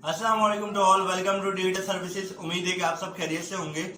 अस्सलाम वालेकुम to all, welcome to digital services. उम्मीद है कि आप सब खैरियत से होंगे।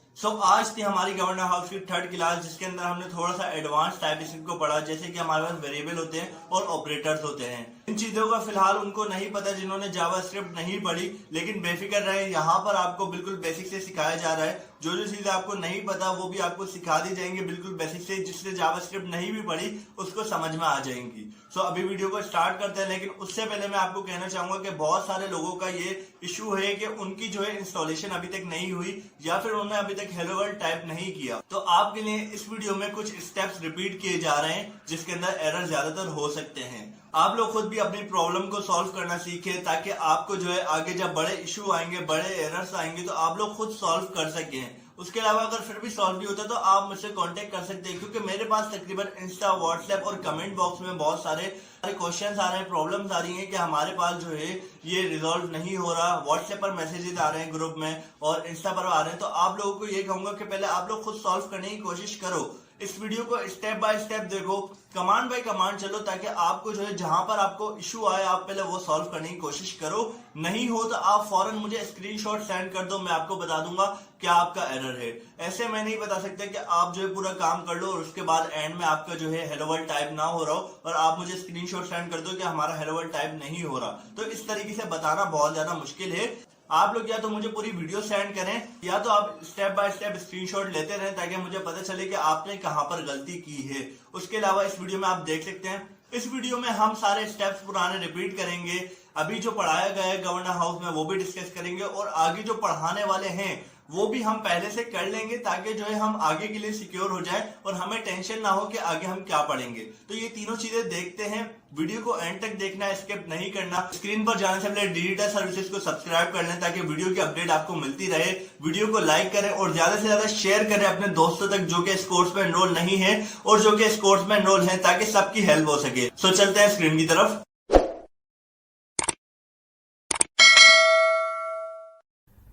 आज थी हमारी गवर्नर हाउस की थर्ड क्लास, जिसके अंदर हमने थोड़ा सा एडवांस टाइपिंग को पढ़ा, जैसे कि हमारे पास वेरिएबल होते हैं और ऑपरेटर्स होते हैं। इन चीजों का फिलहाल उनको नहीं पता जिन्होंने जावास्क्रिप्ट नहीं पढ़ी, लेकिन बेफिक्र रहे, यहाँ पर आपको बिल्कुल बेसिक से सिखाया जा रहा है। जो जो चीजें आपको नहीं पता वो भी आपको सिखा दी जाएंगे बिल्कुल बेसिक से, जिससे जावास्क्रिप्ट नहीं भी पढ़ी उसको समझ में आ जाएंगी। अभी वीडियो को स्टार्ट करते हैं, लेकिन उससे पहले मैं आपको कहना चाहूंगा कि बहुत सारे लोगों का ये इशू है कि उनकी जो है इंस्टॉलेशन अभी तक नहीं हुई, या फिर उन्होंने अभी तक हेलो वर्ल्ड टाइप नहीं किया। तो आपके लिए इस वीडियो में कुछ स्टेप्स रिपीट किए जा रहे हैं जिसके अंदर एरर ज्यादातर हो सकते हैं। आप लोग खुद भी अपनी प्रॉब्लम को सॉल्व करना सीखें, ताकि आपको जो है आगे जब बड़े इशू आएंगे, बड़े एरर्स आएंगे, तो आप लोग खुद सॉल्व कर सकें। उसके अलावा अगर फिर भी सॉल्व नहीं होता तो आप मुझसे कांटेक्ट कर सकते हैं, क्योंकि मेरे पास तकरीबन इंस्टा, व्हाट्सएप और कमेंट बॉक्स में बहुत सारे क्वेश्चंस आ रहे हैं, प्रॉब्लम्स आ रही हैं कि हमारे पास जो है ये रिजॉल्व नहीं हो रहा। व्हाट्सएप पर मैसेजेस आ रहे हैं ग्रुप में और इंस्टा पर आ रहे हैं। तो आप लोगों को ये कहूंगा कि पहले आप लोग खुद सॉल्व करने की कोशिश करो। इस वीडियो को स्टेप बाय स्टेप देखो, कमांड बाय कमांड चलो, ताकि आपको जो है जहां पर आपको इशू आए आप पहले वो सॉल्व करने की कोशिश करो। नहीं हो तो आप फौरन मुझे स्क्रीनशॉट सेंड कर दो, मैं आपको बता दूंगा क्या आपका एरर है। ऐसे मैं नहीं बता सकता कि आप जो है पूरा काम कर लो और उसके बाद एंड में आपका जो है हेलो वर्ल्ड टाइप ना हो रहा हो और आप मुझे स्क्रीनशॉट सेंड कर दो कि हमारा हेलो वर्ल्ड टाइप नहीं हो रहा। तो इस तरीके से बताना बहुत ज्यादा मुश्किल है। आप लोग या तो मुझे पूरी वीडियो सेंड करें, या तो आप स्टेप बाय स्टेप स्क्रीनशॉट लेते रहें, ताकि मुझे पता चले कि आपने कहां पर गलती की है। उसके अलावा इस वीडियो में आप देख सकते हैं, इस वीडियो में हम सारे स्टेप्स पुराने रिपीट करेंगे। अभी जो पढ़ाया गया है गवर्नर हाउस में वो भी डिस्कस करेंगे, और आगे जो पढ़ाने वाले हैं वो भी हम पहले से कर लेंगे, ताकि जो है हम आगे के लिए सिक्योर हो जाए और हमें टेंशन ना हो कि आगे हम क्या पढ़ेंगे। तो ये तीनों चीजें देखते हैं। वीडियो को एंड तक देखना है, स्किप नहीं करना। स्क्रीन पर जाने से पहले डिजिटल सर्विसेज को सब्सक्राइब कर लें, ताकि वीडियो की अपडेट आपको मिलती रहे। वीडियो को लाइक करें और ज्यादा से ज्यादा शेयर करें अपने दोस्तों तक जो कि इस कोर्स में एनरोल नहीं है और जो कि इस कोर्स में एनरोल है, ताकि सबकी हेल्प हो सके। चलते हैं स्क्रीन की तरफ।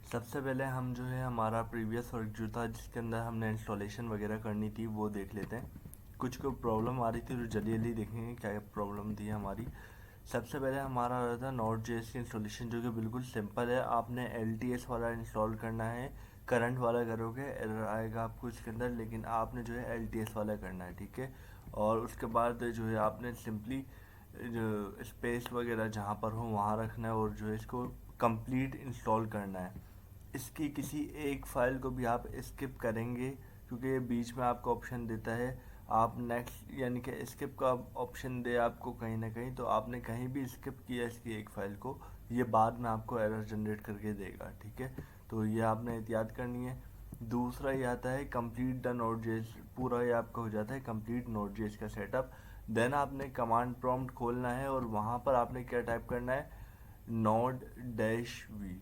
सबसे पहले हम जो है हमारा प्रीवियस वर्क जो था, जिसके अंदर हमने इंस्टॉलेशन वगैरह करनी थी, वो देख लेते हैं। कुछ को प्रॉब्लम आ रही थी तो जल्दी जल्दी देखेंगे क्या प्रॉब्लम थी हमारी। सबसे पहले हमारा रहा था Node.js की इंस्टॉलेशन, जो कि बिल्कुल सिंपल है। आपने LTS वाला इंस्टॉल करना है। करंट वाला करोगे एरर आएगा आपको इसके अंदर, लेकिन आपने जो है LTS वाला करना है, ठीक है। और उसके बाद जो है आपने सिंपली जो स्पेस वगैरह जहाँ पर हो वहाँ रखना है, और जो है इसको कंप्लीट इंस्टॉल करना है। इसकी किसी एक फाइल को भी आप स्किप करेंगे, क्योंकि ये बीच में आपको ऑप्शन देता है आप नेक्स्ट, यानी कि स्किप का ऑप्शन दे आपको कहीं ना कहीं, तो आपने कहीं भी स्किप किया इसकी एक फाइल को, ये बाद में आपको एरर जनरेट करके देगा, ठीक है। तो ये आपने एहतियात करनी है। दूसरा ये आता है कंप्लीट द Node.js, पूरा ये आपका हो जाता है कंप्लीट Node.js का सेटअप। देन आपने कमांड प्रॉम्प्ट खोलना है और वहाँ पर आपने क्या टाइप करना है, node-v।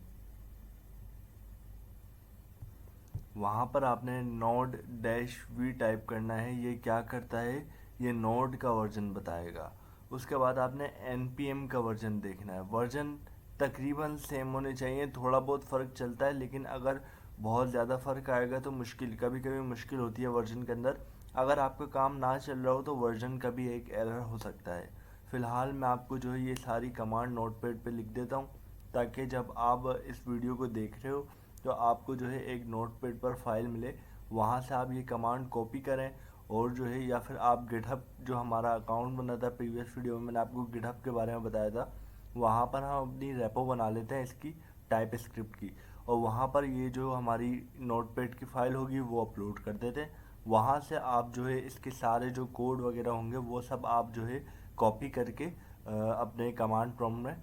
वहाँ पर आपने node-v टाइप करना है। ये क्या करता है, ये नोड का वर्जन बताएगा। उसके बाद आपने npm का वर्जन देखना है। वर्जन तकरीबन सेम होने चाहिए, थोड़ा बहुत फ़र्क चलता है, लेकिन अगर बहुत ज़्यादा फ़र्क आएगा तो कभी कभी मुश्किल होती है वर्जन के अंदर। अगर आपका काम ना चल रहा हो तो वर्जन का भी एक एरर हो सकता है। फ़िलहाल मैं आपको जो है ये सारी कमांड नोटपैड पे लिख देता हूँ, ताकि जब आप इस वीडियो को देख रहे हो तो आपको जो है एक नोटपैड पर फाइल मिले, वहाँ से आप ये कमांड कॉपी करें, और जो है या फिर आप गिटहब, जो हमारा अकाउंट बना था प्रीवियस वीडियो में मैंने आपको गिटहब के बारे में बताया था, वहाँ पर हम अपनी रेपो बना लेते हैं इसकी टाइप स्क्रिप्ट की, और वहाँ पर ये जो हमारी नोटपैड की फ़ाइल होगी वो अपलोड कर देते हैं। वहाँ से आप जो है इसके सारे जो कोड वगैरह होंगे वो सब आप जो है कॉपी करके अपने कमांड प्रॉम्प्ट में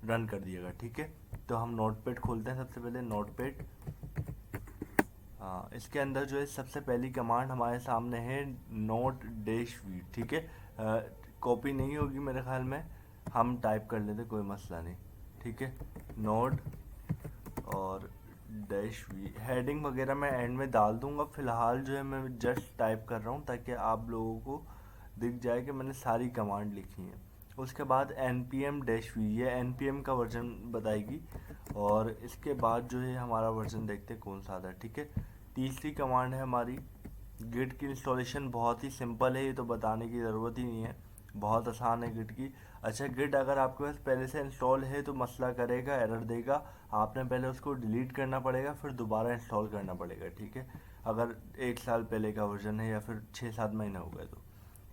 रन कर दिएगा, ठीक है। तो हम नोटपैड खोलते हैं। सबसे पहले नोटपैड, हाँ, इसके अंदर जो है सबसे पहली कमांड हमारे सामने है node-v, ठीक है। कॉपी नहीं होगी मेरे ख्याल में, हम टाइप कर लेते, कोई मसला नहीं, ठीक है। नोड और -v, हेडिंग वगैरह मैं एंड में डाल दूंगा। फ़िलहाल जो है मैं जस्ट टाइप कर रहा हूँ, ताकि आप लोगों को दिख जाए कि मैंने सारी कमांड लिखी हैं। उसके बाद npm-v, ये npm का वर्जन बताएगी, और इसके बाद जो है हमारा वर्जन देखते हैं कौन सा आता है, ठीक है। तीसरी कमांड है हमारी गिट की। इंस्टॉलेशन बहुत ही सिंपल है, ये तो बताने की ज़रूरत ही नहीं है। बहुत आसान है गिट की। अच्छा, गिट अगर आपके पास पहले से इंस्टॉल है तो मसला करेगा, एरर देगा। आपने पहले उसको डिलीट करना पड़ेगा, फिर दोबारा इंस्टॉल करना पड़ेगा, ठीक है। अगर 1 साल पहले का वर्जन है या फिर 6-7 महीने हो गए तो,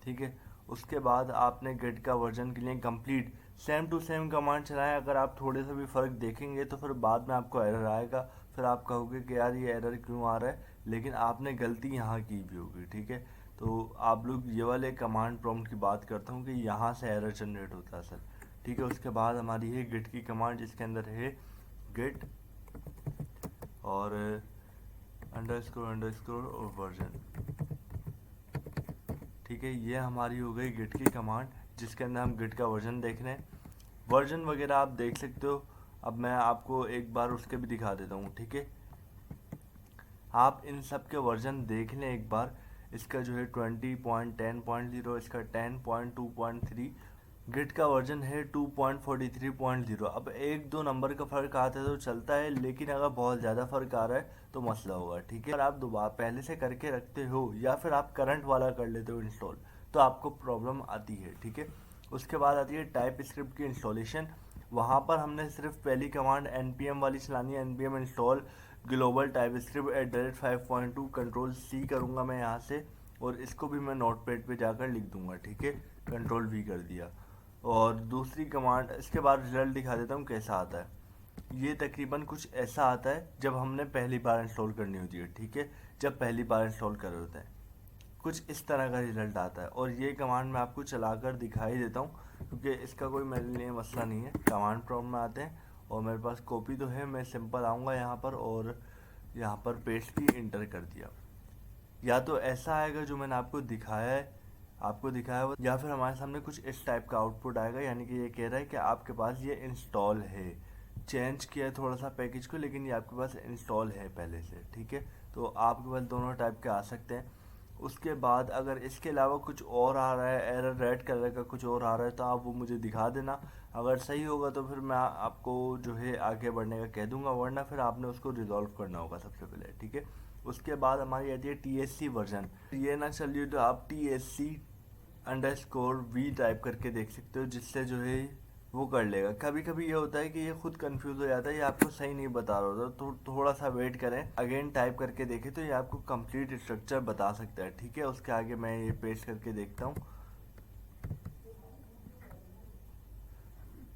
ठीक है। उसके बाद आपने गिट का वर्जन के लिए complete same to same command चलाएं। अगर आप थोड़े से भी फ़र्क देखेंगे तो फिर बाद में आपको एरर आएगा, फिर आप कहोगे कि यार ये एरर क्यों आ रहा है, लेकिन आपने गलती यहाँ की भी होगी, ठीक है। तो आप लोग ये वाले कमांड प्रॉम्प्ट की बात करता हूँ कि यहाँ से एरर जनरेट होता है सर, ठीक है। उसके बाद हमारी है गिट की कमांड, जिसके अंदर है गिट और अंडरस्कोर और वर्जन, ठीक है। ये हमारी हो गई गिट की कमांड, जिसके अंदर हम गिट का वर्जन देख रहे हैं। वर्जन वगैरह आप देख सकते हो। अब मैं आपको एक बार उसके भी दिखा देता हूँ, ठीक है। आप इन सब के वर्जन देख लें एक बार। इसका जो है 20.10.0, इसका 10.2.3, गिट का वर्जन है 2.43.0। अब एक दो नंबर का फ़र्क आता है तो चलता है, लेकिन अगर बहुत ज़्यादा फ़र्क आ रहा है तो मसला होगा, ठीक है। अगर आप दोबारा पहले से करके रखते हो या फिर आप करंट वाला कर लेते हो इंस्टॉल, तो आपको प्रॉब्लम आती है, ठीक है। उसके बाद आती है टाइप स्क्रिप्ट की इंस्टॉलेशन। वहाँ पर हमने सिर्फ पहली कमांड npm वाली चलानी है, npm install global type script @5.2 control C करूँगा मैं यहाँ से, और इसको भी मैं नोट पैड पर जाकर लिख दूँगा, ठीक है। कंट्रोल V कर दिया। और दूसरी कमांड, इसके बाद रिजल्ट दिखा देता हूँ कैसा आता है। ये तकरीबन कुछ ऐसा आता है जब हमने पहली बार इंस्टॉल करनी होती है, ठीक है। जब पहली बार इंस्टॉल कर रहे होते हैं कुछ इस तरह का रिजल्ट आता है। और ये कमांड मैं आपको चलाकर दिखाई देता हूँ, क्योंकि इसका कोई मेरे लिए मसला नहीं है। कमांड प्रॉम्प्ट में आते हैं और मेरे पास कॉपी तो है, मैं सिंपल आऊँगा यहाँ पर और यहाँ पर पेस्ट की इंटर कर दिया। या तो ऐसा आएगा जो मैंने आपको दिखाया हुआ, या फिर हमारे सामने कुछ इस टाइप का आउटपुट आएगा, यानी कि ये कह रहा है कि आपके पास ये इंस्टॉल है। चेंज किया है थोड़ा सा पैकेज को, लेकिन ये आपके पास इंस्टॉल है पहले से, ठीक है। तो आपके पास दोनों टाइप के आ सकते हैं। उसके बाद अगर इसके अलावा कुछ और आ रहा है, एरर रेड कलर का कुछ और आ रहा है, तो आप वो मुझे दिखा देना। अगर सही होगा तो फिर मैं आपको जो है आगे बढ़ने का कह दूंगा, वरना फिर आपने उसको रिजॉल्व करना होगा सबसे पहले, ठीक है। उसके बाद हमारी आती है TSC वर्जन। ये ना चलिए तो आप TSC_V टाइप करके देख सकते हो, जिससे जो है वो कर लेगा। कभी कभी ये होता है कि ये खुद कंफ्यूज हो जाता है, ये आपको सही नहीं बता रहा होता, तो थोड़ा सा वेट करें, अगेन टाइप करके देखें तो ये आपको कंप्लीट स्ट्रक्चर बता सकता है, ठीक है। उसके आगे मैं ये पेस्ट करके देखता हूँ,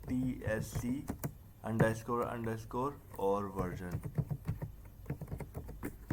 TSC__ और वर्जन,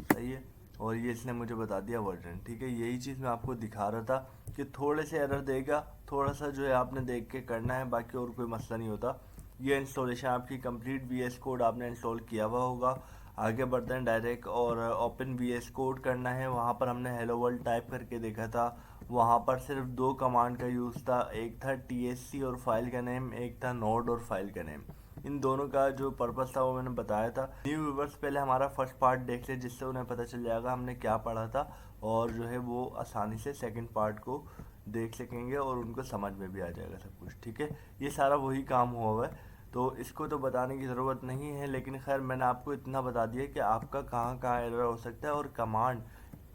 सही है। और ये इसने मुझे बता दिया वर्जन, ठीक है। यही चीज़ मैं आपको दिखा रहा था कि थोड़े से एरर देगा, थोड़ा सा जो है आपने देख के करना है, बाकी और कोई मसला नहीं होता। ये इंस्टॉलेशन आपकी कंप्लीट VS कोड आपने इंस्टॉल किया हुआ होगा। आगे बढ़ते हैं डायरेक्ट, और ओपन VS कोड करना है। वहाँ पर हमने हेलो वर्ल्ड टाइप करके देखा था। वहाँ पर सिर्फ दो कमांड का यूज़ था, एक था TSC और फाइल का नेम, एक था नोड और फाइल का नेम। इन दोनों का जो पर्पस था वो मैंने बताया था। न्यू व्यूवर्स पहले हमारा फर्स्ट पार्ट देख ले, जिससे उन्हें पता चल जाएगा हमने क्या पढ़ा था, और जो है वो आसानी से सेकंड पार्ट को देख सकेंगे और उनको समझ में भी आ जाएगा सब कुछ, ठीक है। ये सारा वही काम हुआ है, तो इसको तो बताने की ज़रूरत नहीं है, लेकिन खैर मैंने आपको इतना बता दिया कि आपका कहाँ कहाँ एरर हो सकता है। और कमांड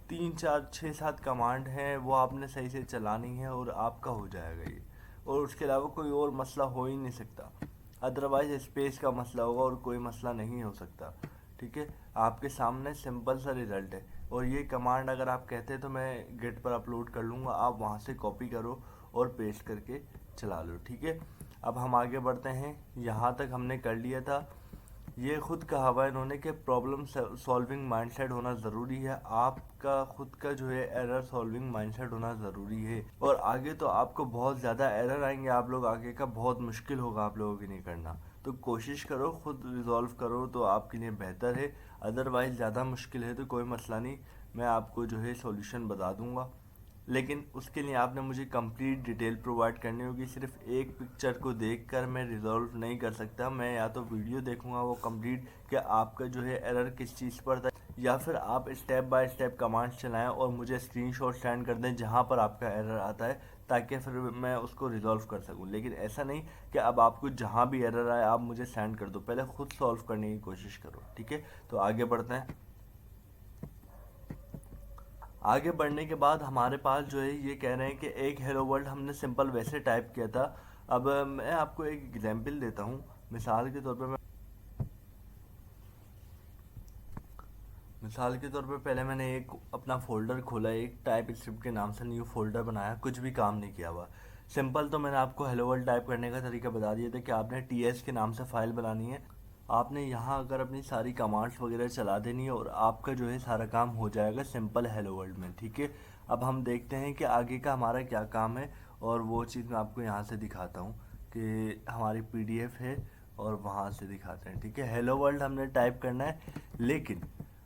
3 4 6 7 कमांड हैं, वो आपने सही से चलानी है और आपका हो जाएगा ये। और उसके अलावा कोई और मसला हो ही नहीं सकता, अदरवाइज स्पेस का मसला होगा और कोई मसला नहीं हो सकता, ठीक है। आपके सामने सिंपल सा रिजल्ट है। और ये कमांड अगर आप कहते हैं तो मैं गिट पर अपलोड कर लूँगा, आप वहाँ से कॉपी करो और पेस्ट करके चला लो, ठीक है। अब हम आगे बढ़ते हैं। यहाँ तक हमने कर लिया था। ये खुद कहा हुआ है इन्होंने कि प्रॉब्लम सॉल्विंग माइंडसेट होना ज़रूरी है। आपका खुद का जो है एरर सॉल्विंग माइंडसेट होना ज़रूरी है। और आगे तो आपको बहुत ज़्यादा एरर आएंगे, आप लोग आगे का बहुत मुश्किल होगा आप लोगों के लिए करना। तो कोशिश करो खुद रिजॉल्व करो तो आपके लिए बेहतर है। अदरवाइज़ ज़्यादा मुश्किल है तो कोई मसला नहीं, मैं आपको जो है सॉल्यूशन बता दूंगा। लेकिन उसके लिए आपने मुझे कंप्लीट डिटेल प्रोवाइड करनी होगी। सिर्फ एक पिक्चर को देखकर मैं रिजॉल्व नहीं कर सकता। मैं या तो वीडियो देखूंगा वो कंप्लीट कि आपका जो है एरर किस चीज़ पर था, या फिर आप स्टेप बाय स्टेप कमांड्स चलाएं और मुझे स्क्रीनशॉट सेंड कर दें जहां पर आपका एरर आता है, ताकि फिर मैं उसको रिजॉल्व कर सकूं। लेकिन ऐसा नहीं कि अब आपको जहां भी एरर आए आप मुझे सेंड कर दो, पहले खुद सॉल्व करने की कोशिश करो, ठीक है। तो आगे बढ़ते हैं। आगे बढ़ने के बाद हमारे पास जो है ये कह रहे हैं कि एक हेलो वर्ल्ड हमने सिंपल वैसे टाइप किया था। अब मैं आपको एक एग्जांपल देता हूँ। मिसाल के तौर पे पहले मैंने एक अपना फोल्डर खोला, एक टाइप स्क्रिप्ट के नाम से न्यू फोल्डर बनाया, कुछ भी काम नहीं किया हुआ। सिंपल तो मैंने आपको हेलो वर्ल्ड टाइप करने का तरीका बता दिया था कि आपने टीएस के नाम से फाइल बनानी है। आपने यहाँ अगर अपनी सारी कमांड्स वगैरह चला देनी है और आपका जो है सारा काम हो जाएगा सिंपल हेलो वर्ल्ड में। ठीक है, अब हम देखते हैं कि आगे का हमारा क्या काम है, और वो चीज़ मैं आपको यहाँ से दिखाता हूँ कि हमारी पीडीएफ है और वहाँ से दिखाते हैं। ठीक है, हेलो वर्ल्ड हमने टाइप करना है, लेकिन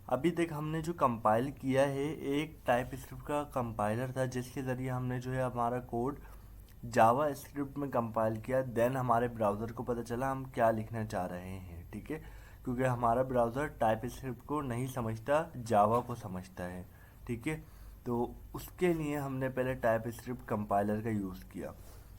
अभी तक हमने जो कंपाइल किया है एक टाइप स्क्रिप्ट का कंपाइलर था, जिसके ज़रिए हमने जो है हमारा कोड जावा स्क्रिप्ट में कंपाइल किया। देन हमारे ब्राउज़र को पता चला हम क्या लिखना चाह रहे हैं। ठीक है, क्योंकि हमारा ब्राउज़र टाइप स्क्रिप्ट को नहीं समझता, जावा को समझता है। ठीक है, तो उसके लिए हमने पहले टाइप स्क्रिप्ट कंपाइलर का यूज़ किया।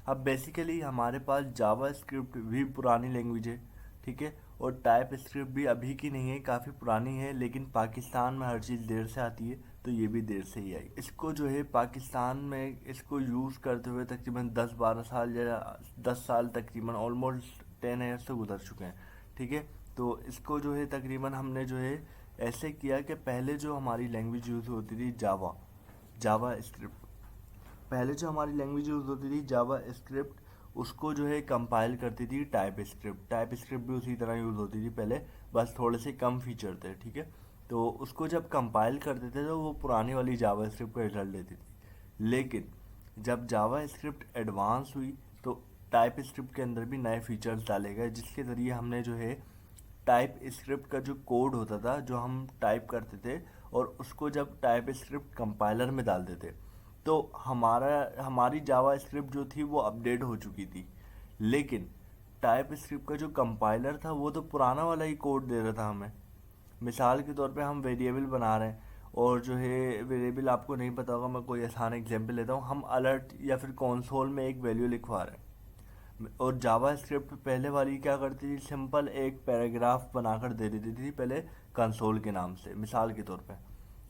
अब बेसिकली हमारे पास जावा स्क्रिप्ट भी पुरानी लैंग्वेज है। ठीक है, और टाइप स्क्रिप्ट भी अभी की नहीं है, काफ़ी पुरानी है, लेकिन पाकिस्तान में हर चीज़ देर से आती है, तो ये भी देर से ही आई। इसको जो है पाकिस्तान में इसको यूज़ करते हुए तकरीबन 10-12 साल या 10 साल तकरीबन ऑलमोस्ट 10 ईयर्स से गुजर चुके हैं। ठीक है, तो इसको जो है तकरीबन हमने जो है ऐसे किया कि पहले जो हमारी लैंग्वेज यूज़ होती थी जावा स्क्रिप्ट, पहले जो हमारी लैंग्वेज यूज़ होती थी जावा स्क्रिप्ट, उसको जो है कंपाइल करती थी टाइप स्क्रिप्ट भी उसी तरह यूज़ होती थी पहले, बस थोड़े से कम फीचर थे। ठीक है, तो उसको जब कंपाइल करते थे तो वो पुरानी वाली जावा स्क्रिप्ट का रिजल्ट देती थी। लेकिन जब जावा स्क्रिप्ट एडवांस हुई तो टाइप स्क्रिप्ट के अंदर भी नए फीचर्स डाले गए, जिसके ज़रिए हमने जो है टाइप स्क्रिप्ट का जो कोड होता था जो हम टाइप करते थे, और उसको जब टाइप स्क्रिप्ट कंपाइलर में डालते थे तो हमारी जावा स्क्रिप्ट जो थी वो अपडेट हो चुकी थी। लेकिन टाइप स्क्रिप्ट का जो कंपाइलर था वो तो पुराना वाला ही कोड दे रहा था हमें। मिसाल के तौर पे हम वेरिएबल बना रहे हैं, और जो है वेरिएबल आपको नहीं पता होगा, मैं कोई आसान एग्जांपल लेता हूँ। हम अलर्ट या फिर कंसोल में एक वैल्यू लिखवा रहे हैं, और जावा स्क्रिप्ट पहले वाली क्या करती थी, सिंपल एक पैराग्राफ बनाकर दे देती थी पहले कंसोल के नाम से, मिसाल के तौर पे।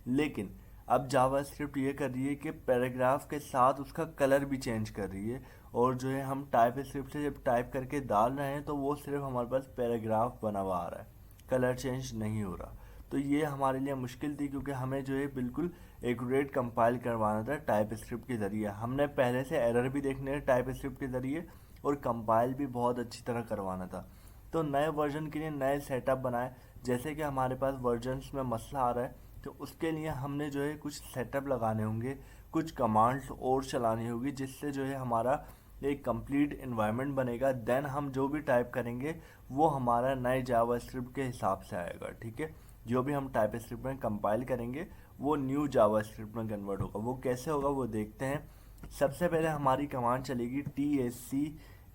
लेकिन अब जावा स्क्रिप्ट ये कर रही है कि पैराग्राफ के साथ उसका कलर भी चेंज कर रही है, और जो है हम टाइप स्क्रिप्ट से जब टाइप करके डाल रहे हैं तो वो सिर्फ हमारे पास पैराग्राफ बना हुआ आ रहा है, कलर चेंज नहीं हो रहा। तो ये हमारे लिए मुश्किल थी, क्योंकि हमें जो है बिल्कुल एक्यूरेट कंपाइल करवाना था टाइप स्क्रिप्ट के ज़रिए। हमने पहले से एरर भी देखने हैं टाइप स्क्रिप्ट के ज़रिए, और कंपाइल भी बहुत अच्छी तरह करवाना था। तो नए वर्जन के लिए नए सेटअप बनाए, जैसे कि हमारे पास वर्जन्स में मसला आ रहा है, तो उसके लिए हमने जो है कुछ सेटअप लगाने होंगे, कुछ कमांड्स और चलानी होगी, जिससे जो है हमारा एक कंप्लीट इन्वायरमेंट बनेगा। देन हम जो भी टाइप करेंगे वो हमारा नए जावा स्क्रिप्ट के हिसाब से आएगा। ठीक है, जो भी हम टाइप स्क्रिप्ट में कंपाइल करेंगे वो न्यू जावा स्क्रिप्ट में कन्वर्ट होगा। वो कैसे होगा वो देखते हैं। सबसे पहले हमारी कमांड चलेगी TSC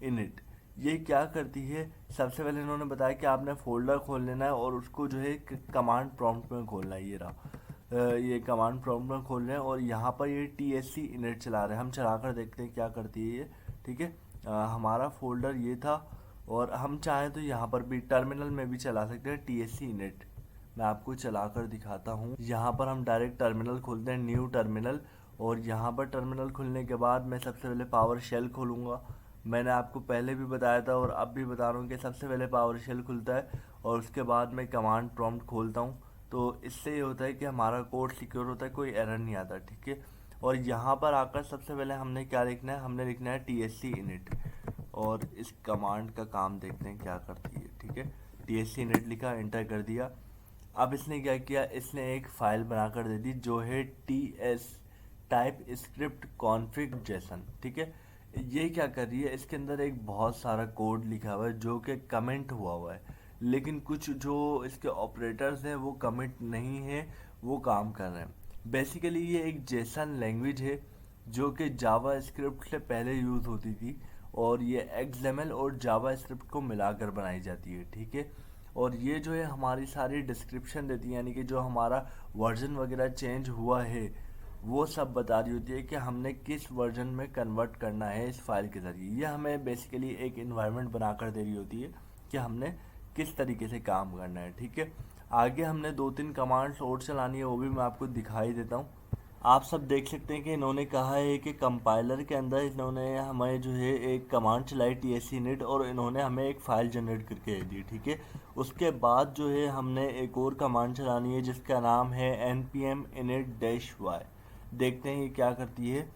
init। ये क्या करती है, सबसे पहले इन्होंने बताया कि आपने फोल्डर खोल लेना है और उसको जो है कमांड प्रॉम्प्ट में खोलना है। ये रहा, ये कमांड प्रॉम्प्ट में खोल रहे हैं, और यहाँ पर ये TSC init चला रहे हैं। हम चला कर देखते हैं क्या करती है ये। ठीक है, हमारा फोल्डर ये था, और हम चाहें तो यहाँ पर भी टर्मिनल में भी चला सकते हैं TSC init। मैं आपको चला कर दिखाता हूँ। यहाँ पर हम डायरेक्ट टर्मिनल खोलते हैं, न्यू टर्मिनल, और यहाँ पर टर्मिनल खुलने के बाद मैं सबसे पहले पावर शेल खोलूँगा। मैंने आपको पहले भी बताया था और अब भी बता रहा हूँ कि सबसे पहले पावर शेल खुलता है, और उसके बाद मैं कमांड प्रॉम्प्ट खोलता हूँ। तो इससे ये होता है कि हमारा कोड सिक्योर होता है, कोई एरर नहीं आता। ठीक है, और यहाँ पर आकर सबसे पहले हमने क्या लिखना है, हमने लिखना है TSC init, और इस कमांड का काम देखते हैं क्या करती है। ठीक है, TSC init लिखा, एंटर कर दिया। अब इसने क्या किया, इसने एक फाइल बनाकर दे दी जो है TS type script config Jason. ठीक है, ये क्या कर रही है, इसके अंदर एक बहुत सारा कोड लिखा हुआ है जो कि कमेंट हुआ है, लेकिन कुछ जो इसके ऑपरेटर्स हैं वो कमिट नहीं है, वो काम कर रहे हैं। बेसिकली ये एक जेसन लैंग्वेज है जो कि जावा स्क्रिप्ट से पहले यूज़ होती थी, और ये XML और जावा स्क्रिप्ट को मिलाकर बनाई जाती है। ठीक है, और ये जो है हमारी सारी डिस्क्रिप्शन देती है, यानी कि जो हमारा वर्जन वगैरह चेंज हुआ है वो सब बता रही होती है कि हमने किस वर्जन में कन्वर्ट करना है इस फाइल के ज़रिए। ये हमें बेसिकली एक इन्वायरमेंट बनाकर दे रही होती है कि हमने किस तरीके से काम करना है। ठीक है, आगे हमने 2-3 कमांड्स और चलानी है, वो भी मैं आपको दिखाई देता हूँ। आप सब देख सकते हैं कि इन्होंने कहा है कि कंपाइलर के अंदर इन्होंने हमें जो है एक कमांड चलाई tsc init और इन्होंने हमें एक फ़ाइल जनरेट करके दे दी, ठीक है। उसके बाद जो है हमने एक और कमांड चलानी है जिसका नाम है npm init-y। देखते हैं ये क्या करती है।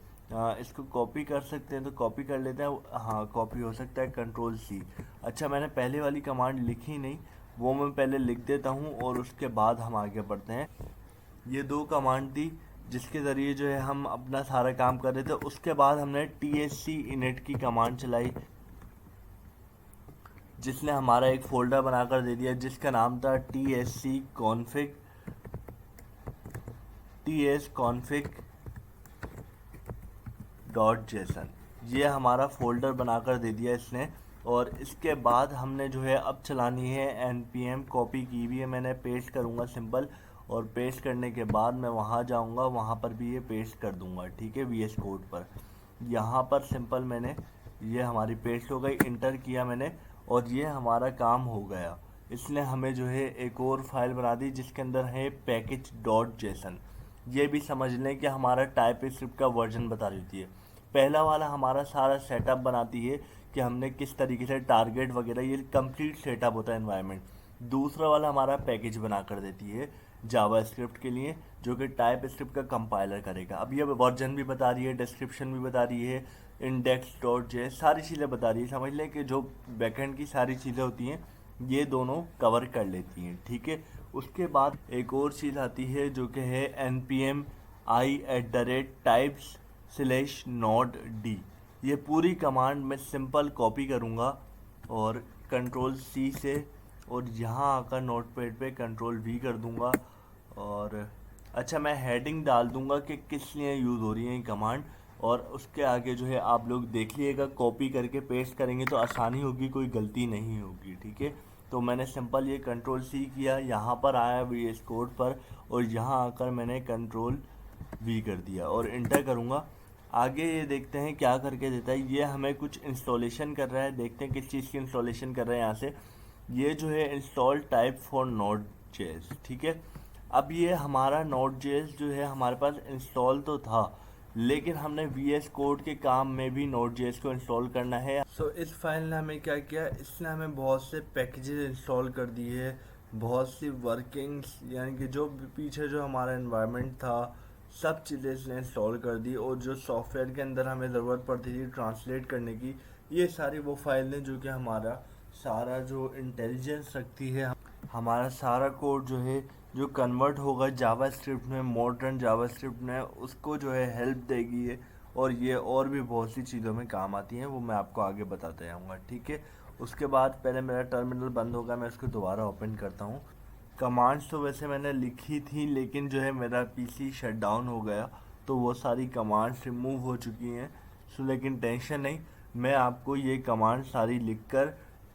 इसको कॉपी कर सकते हैं तो कॉपी कर लेते हैं, हाँ कॉपी हो सकता है, Ctrl+C। अच्छा, मैंने पहले वाली कमांड लिखी नहीं, वो मैं पहले लिख देता हूँ और उसके बाद हम आगे बढ़ते हैं। ये दो कमांड थी जिसके ज़रिए जो है हम अपना सारा काम कर रहे थे। उसके बाद हमने tsc init की कमांड चलाई जिसने हमारा एक फ़ोल्डर बनाकर दे दिया जिसका नाम था tsconfig.json। ये हमारा फ़ोल्डर बनाकर दे दिया इसने। और इसके बाद हमने जो है अब चलानी है npm, कॉपी की हुई है मैंने, पेस्ट करूँगा सिंपल, और पेस्ट करने के बाद मैं वहाँ जाऊँगा, वहाँ पर भी ये पेस्ट कर दूँगा, ठीक है, VS कोड पर। यहाँ पर सिंपल मैंने, ये हमारी पेस्ट हो गई, इंटर किया मैंने और ये हमारा काम हो गया। इसने हमें जो है एक और फाइल बना दी जिसके अंदर है package.json। ये भी समझ लें कि हमारा टाइप स्क्रिप्ट का वर्जन बता रही होती है। पहला वाला हमारा सारा सेटअप बनाती है कि हमने किस तरीके से टारगेट वगैरह, ये कंप्लीट सेटअप होता है एनवायरनमेंट। दूसरा वाला हमारा पैकेज बना कर देती है जावा स्क्रिप्ट के लिए, जो कि टाइप स्क्रिप्ट का कंपाइलर करेगा। अब ये वर्जन भी बता रही है, डिस्क्रिप्शन भी बता रही है, index.js सारी चीज़ें बता रही है। समझ लें कि जो बैकएंड की सारी चीज़ें होती हैं ये दोनों कवर कर लेती हैं, ठीक है। उसके बाद एक और चीज़ आती है जो कि है npm i@types/node-d। ये पूरी कमांड मैं सिंपल कॉपी करूँगा और Ctrl+C से, और यहाँ आकर नोटपैड पे Ctrl+V कर दूँगा। और अच्छा, मैं हेडिंग डाल दूँगा कि किस लिए यूज़ हो रही है ये कमांड, और उसके आगे जो है आप लोग देख लीजिएगा, कॉपी करके पेस्ट करेंगे तो आसानी होगी, कोई गलती नहीं होगी, ठीक है। तो मैंने सिंपल ये Ctrl+C किया, यहाँ पर आया VS कोड पर, और यहाँ आकर मैंने Ctrl+V कर दिया और इंटर करूँगा। आगे ये देखते हैं क्या करके देता है। ये हमें कुछ इंस्टॉलेशन कर रहा है, देखते हैं किस चीज़ की इंस्टॉलेशन कर रहे हैं यहाँ से। ये जो है इंस्टॉल टाइप फॉर Node.js, ठीक है। अब ये हमारा Node.js जो है हमारे पास इंस्टॉल तो था, लेकिन हमने VS कोड के काम में भी Node.js को इंस्टॉल करना है। सो इस फाइल ने हमें क्या किया, इसने हमें बहुत से पैकेजेस इंस्टॉल कर दिए, बहुत सी वर्किंग्स, यानी कि जो पीछे जो हमारा एनवायरनमेंट था सब चीज़ें इसने इंस्टॉल कर दी, और जो सॉफ्टवेयर के अंदर हमें ज़रूरत पड़ती थी ट्रांसलेट करने की, ये सारी वो फाइल ने जो कि हमारा सारा जो इंटेलिजेंस रखती है, हमारा सारा कोड जो है जो कन्वर्ट होगा जावा स्क्रिप्ट में, मॉडर्न जावा स्क्रिप्ट में, उसको जो है हेल्प देगी ये। और ये और भी बहुत सी चीज़ों में काम आती हैं, वो मैं आपको आगे बताते जाऊँगा, ठीक है। उसके बाद पहले मेरा टर्मिनल बंद होगा, मैं उसको दोबारा ओपन करता हूँ। कमांड्स तो वैसे मैंने लिखी थी, लेकिन जो है मेरा पीसी शट डाउन हो गया तो वो सारी कमांड्स रिमूव हो चुकी हैं। सो लेकिन टेंशन नहीं, मैं आपको ये कमांड सारी लिखकर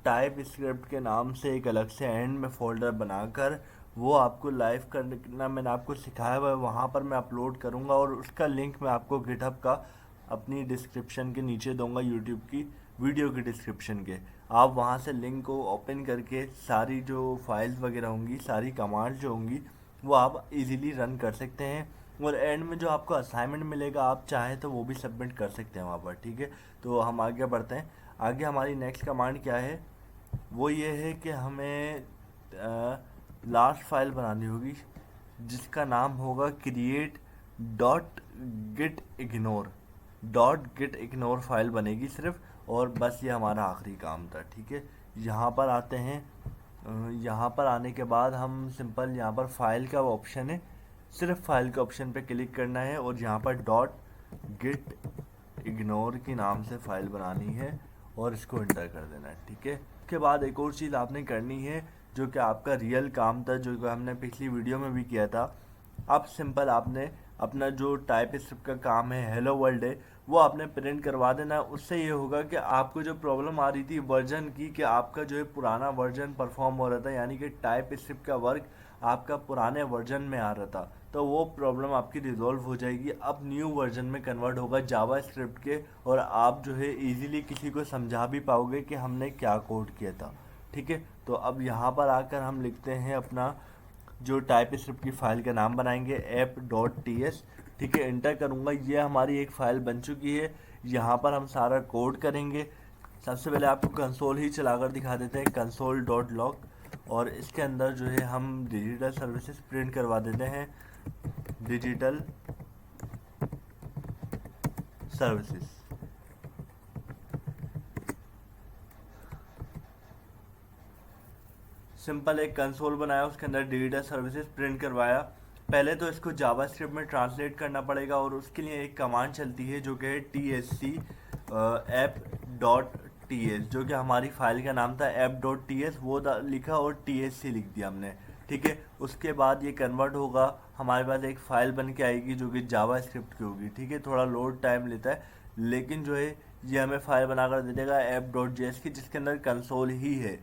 टाइप स्क्रिप्ट के नाम से एक अलग से एंड में फ़ोल्डर बनाकर वो आपको लाइव करना मैंने आपको सिखाया हुआ है, वहाँ पर मैं अपलोड करूँगा, और उसका लिंक मैं आपको गिटहब का अपनी डिस्क्रिप्शन के नीचे दूंगा, यूट्यूब की वीडियो की डिस्क्रिप्शन के। आप वहाँ से लिंक को ओपन करके सारी जो फाइल्स वगैरह होंगी, सारी कमांड्स जो होंगी, वो आप इजीली रन कर सकते हैं। और एंड में जो आपको असाइनमेंट मिलेगा, आप चाहें तो वो भी सबमिट कर सकते हैं वहाँ पर, ठीक है। तो हम आगे बढ़ते हैं। आगे हमारी नेक्स्ट कमांड क्या है, वो ये है कि हमें लास्ट फाइल बनानी होगी जिसका नाम होगा create.gitignore फाइल बनेगी सिर्फ, और बस ये हमारा आखिरी काम था, ठीक है। यहाँ पर आते हैं, यहाँ पर आने के बाद हम सिंपल यहाँ पर फाइल का ऑप्शन है, सिर्फ फाइल के ऑप्शन पे क्लिक करना है और यहाँ पर .gitignore के नाम से फाइल बनानी है और इसको इंटर कर देना है, ठीक है। उसके बाद एक और चीज़ आपने करनी है जो कि आपका रियल काम था, जो कि हमने पिछली वीडियो में भी किया था। अब सिंपल आपने अपना जो टाइप स्क्रिप्ट का काम है, हेलो वर्ल्ड है, वो आपने प्रिंट करवा देना है। उससे ये होगा कि आपको जो प्रॉब्लम आ रही थी वर्जन की, कि आपका जो है पुराना वर्जन परफॉर्म हो रहा था, यानी कि टाइप स्क्रिप्ट का वर्क आपका पुराने वर्जन में आ रहा था, तो वो प्रॉब्लम आपकी रिजॉल्व हो जाएगी। अब न्यू वर्जन में कन्वर्ट होगा जावा स्क्रिप्ट के, और आप जो है ईजिली किसी को समझा भी पाओगे कि हमने क्या कोड किया था, ठीक है। तो अब यहाँ पर आकर हम लिखते हैं अपना जो टाइप स्क्रिप्ट की फ़ाइल का नाम बनाएंगे app.ts, ठीक है, इंटर करूँगा। ये हमारी एक फ़ाइल बन चुकी है। यहाँ पर हम सारा कोड करेंगे। सबसे पहले आपको कंसोल ही चलाकर दिखा देते हैं, console.log, और इसके अंदर जो है हम डिजिटल सर्विसेज प्रिंट करवा देते हैं, डिजिटल सर्विसेज। सिंपल एक कंसोल बनाया, उसके अंदर डिजिटल सर्विसेज प्रिंट करवाया। पहले तो इसको जावास्क्रिप्ट में ट्रांसलेट करना पड़ेगा और उसके लिए एक कमांड चलती है जो कि है tsc app.ts, जो कि हमारी फाइल का नाम था app.ts, वो लिखा और tsc लिख दिया हमने। ठीक है, उसके बाद ये कन्वर्ट होगा, हमारे पास एक फ़ाइल बन के आएगी जो कि जावास्क्रिप्ट की होगी। ठीक है, थोड़ा लोड टाइम लेता है, लेकिन जो है ये हमें फ़ाइल बनाकर दे देगा app.js की, जिसके अंदर कंसोल ही है।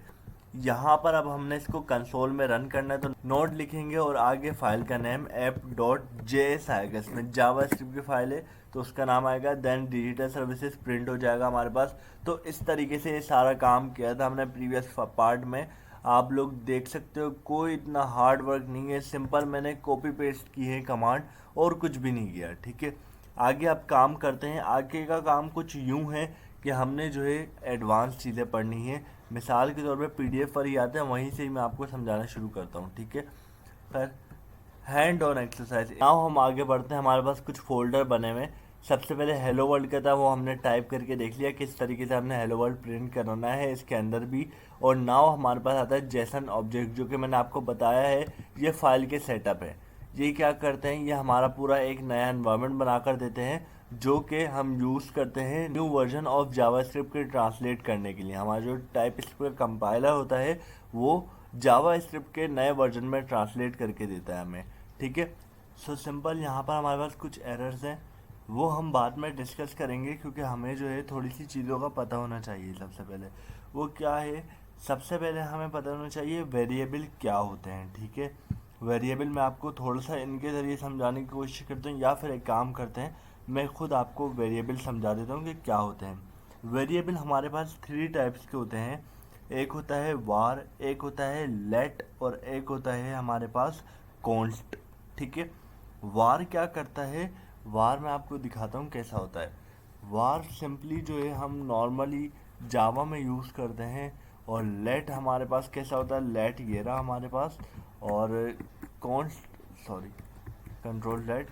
यहाँ पर अब हमने इसको कंसोल में रन करना है, तो नोड लिखेंगे और आगे फाइल का नेम app.js आएगा। इसमें जावास्क्रिप्ट की फाइल है तो उसका नाम आएगा, देन डिजिटल सर्विसेज प्रिंट हो जाएगा हमारे पास। तो इस तरीके से ये सारा काम किया था हमने प्रीवियस पार्ट में। आप लोग देख सकते हो कोई इतना हार्ड वर्क नहीं है, सिंपल मैंने कॉपी पेस्ट की है कमांड और कुछ भी नहीं किया। ठीक है, आगे अब काम करते हैं। आगे का काम कुछ यूं है कि हमने जो है एडवांस चीज़ें पढ़नी है। मिसाल के तौर पे पीडीएफ पर ही आते हैं, वहीं से ही मैं आपको समझाना शुरू करता हूँ। ठीक है, फिर हैंड ऑन एक्सरसाइज। नाउ हम आगे बढ़ते हैं, हमारे पास कुछ फोल्डर बने हुए। सबसे पहले हेलो वर्ल्ड का था, वो हमने टाइप करके देख लिया किस तरीके से हमने हेलो वर्ल्ड प्रिंट करना है इसके अंदर भी। और नाउ हमारे पास आता है जेसन ऑब्जेक्ट, जो कि मैंने आपको बताया है ये फाइल के सेटअप है। ये क्या करते हैं, ये हमारा पूरा एक नया एनवायरनमेंट बनाकर देते हैं जो कि हम यूज़ करते हैं न्यू वर्जन ऑफ जावास्क्रिप्ट के ट्रांसलेट करने के लिए। हमारा जो टाइपस्क्रिप्ट का कंपाइलर होता है वो जावास्क्रिप्ट के नए वर्जन में ट्रांसलेट करके देता है हमें। ठीक है, सो सिंपल। यहाँ पर हमारे पास कुछ एरर्स हैं, वो हम बाद में डिस्कस करेंगे, क्योंकि हमें जो है थोड़ी सी चीज़ों का पता होना चाहिए। सबसे पहले वो क्या है, सबसे पहले हमें पता होना चाहिए वेरिएबल क्या होते हैं। ठीक है, वेरिएबल मैं आपको थोड़ा सा इनके ज़रिए समझाने की कोशिश करता हूँ, या फिर एक काम करते हैं मैं खुद आपको वेरिएबल समझा देता हूँ कि क्या होते हैं। वेरिएबल हमारे पास 3 टाइप्स के होते हैं। एक होता है वार, एक होता है लेट, और एक होता है हमारे पास कॉन्स्ट। ठीक है, वार क्या करता है, वार मैं आपको दिखाता हूँ कैसा होता है। वार सिंपली जो है हम नॉर्मली जावा में यूज़ करते हैं। और लेट हमारे पास कैसा होता है, लेट ये रहा हमारे पास। और कॉन्स्ट, सॉरी, कंट्रोल लेट।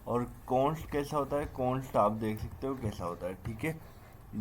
और कॉन्स्ट कैसा होता है, कॉन्स्ट आप देख सकते हो कैसा होता है। ठीक है,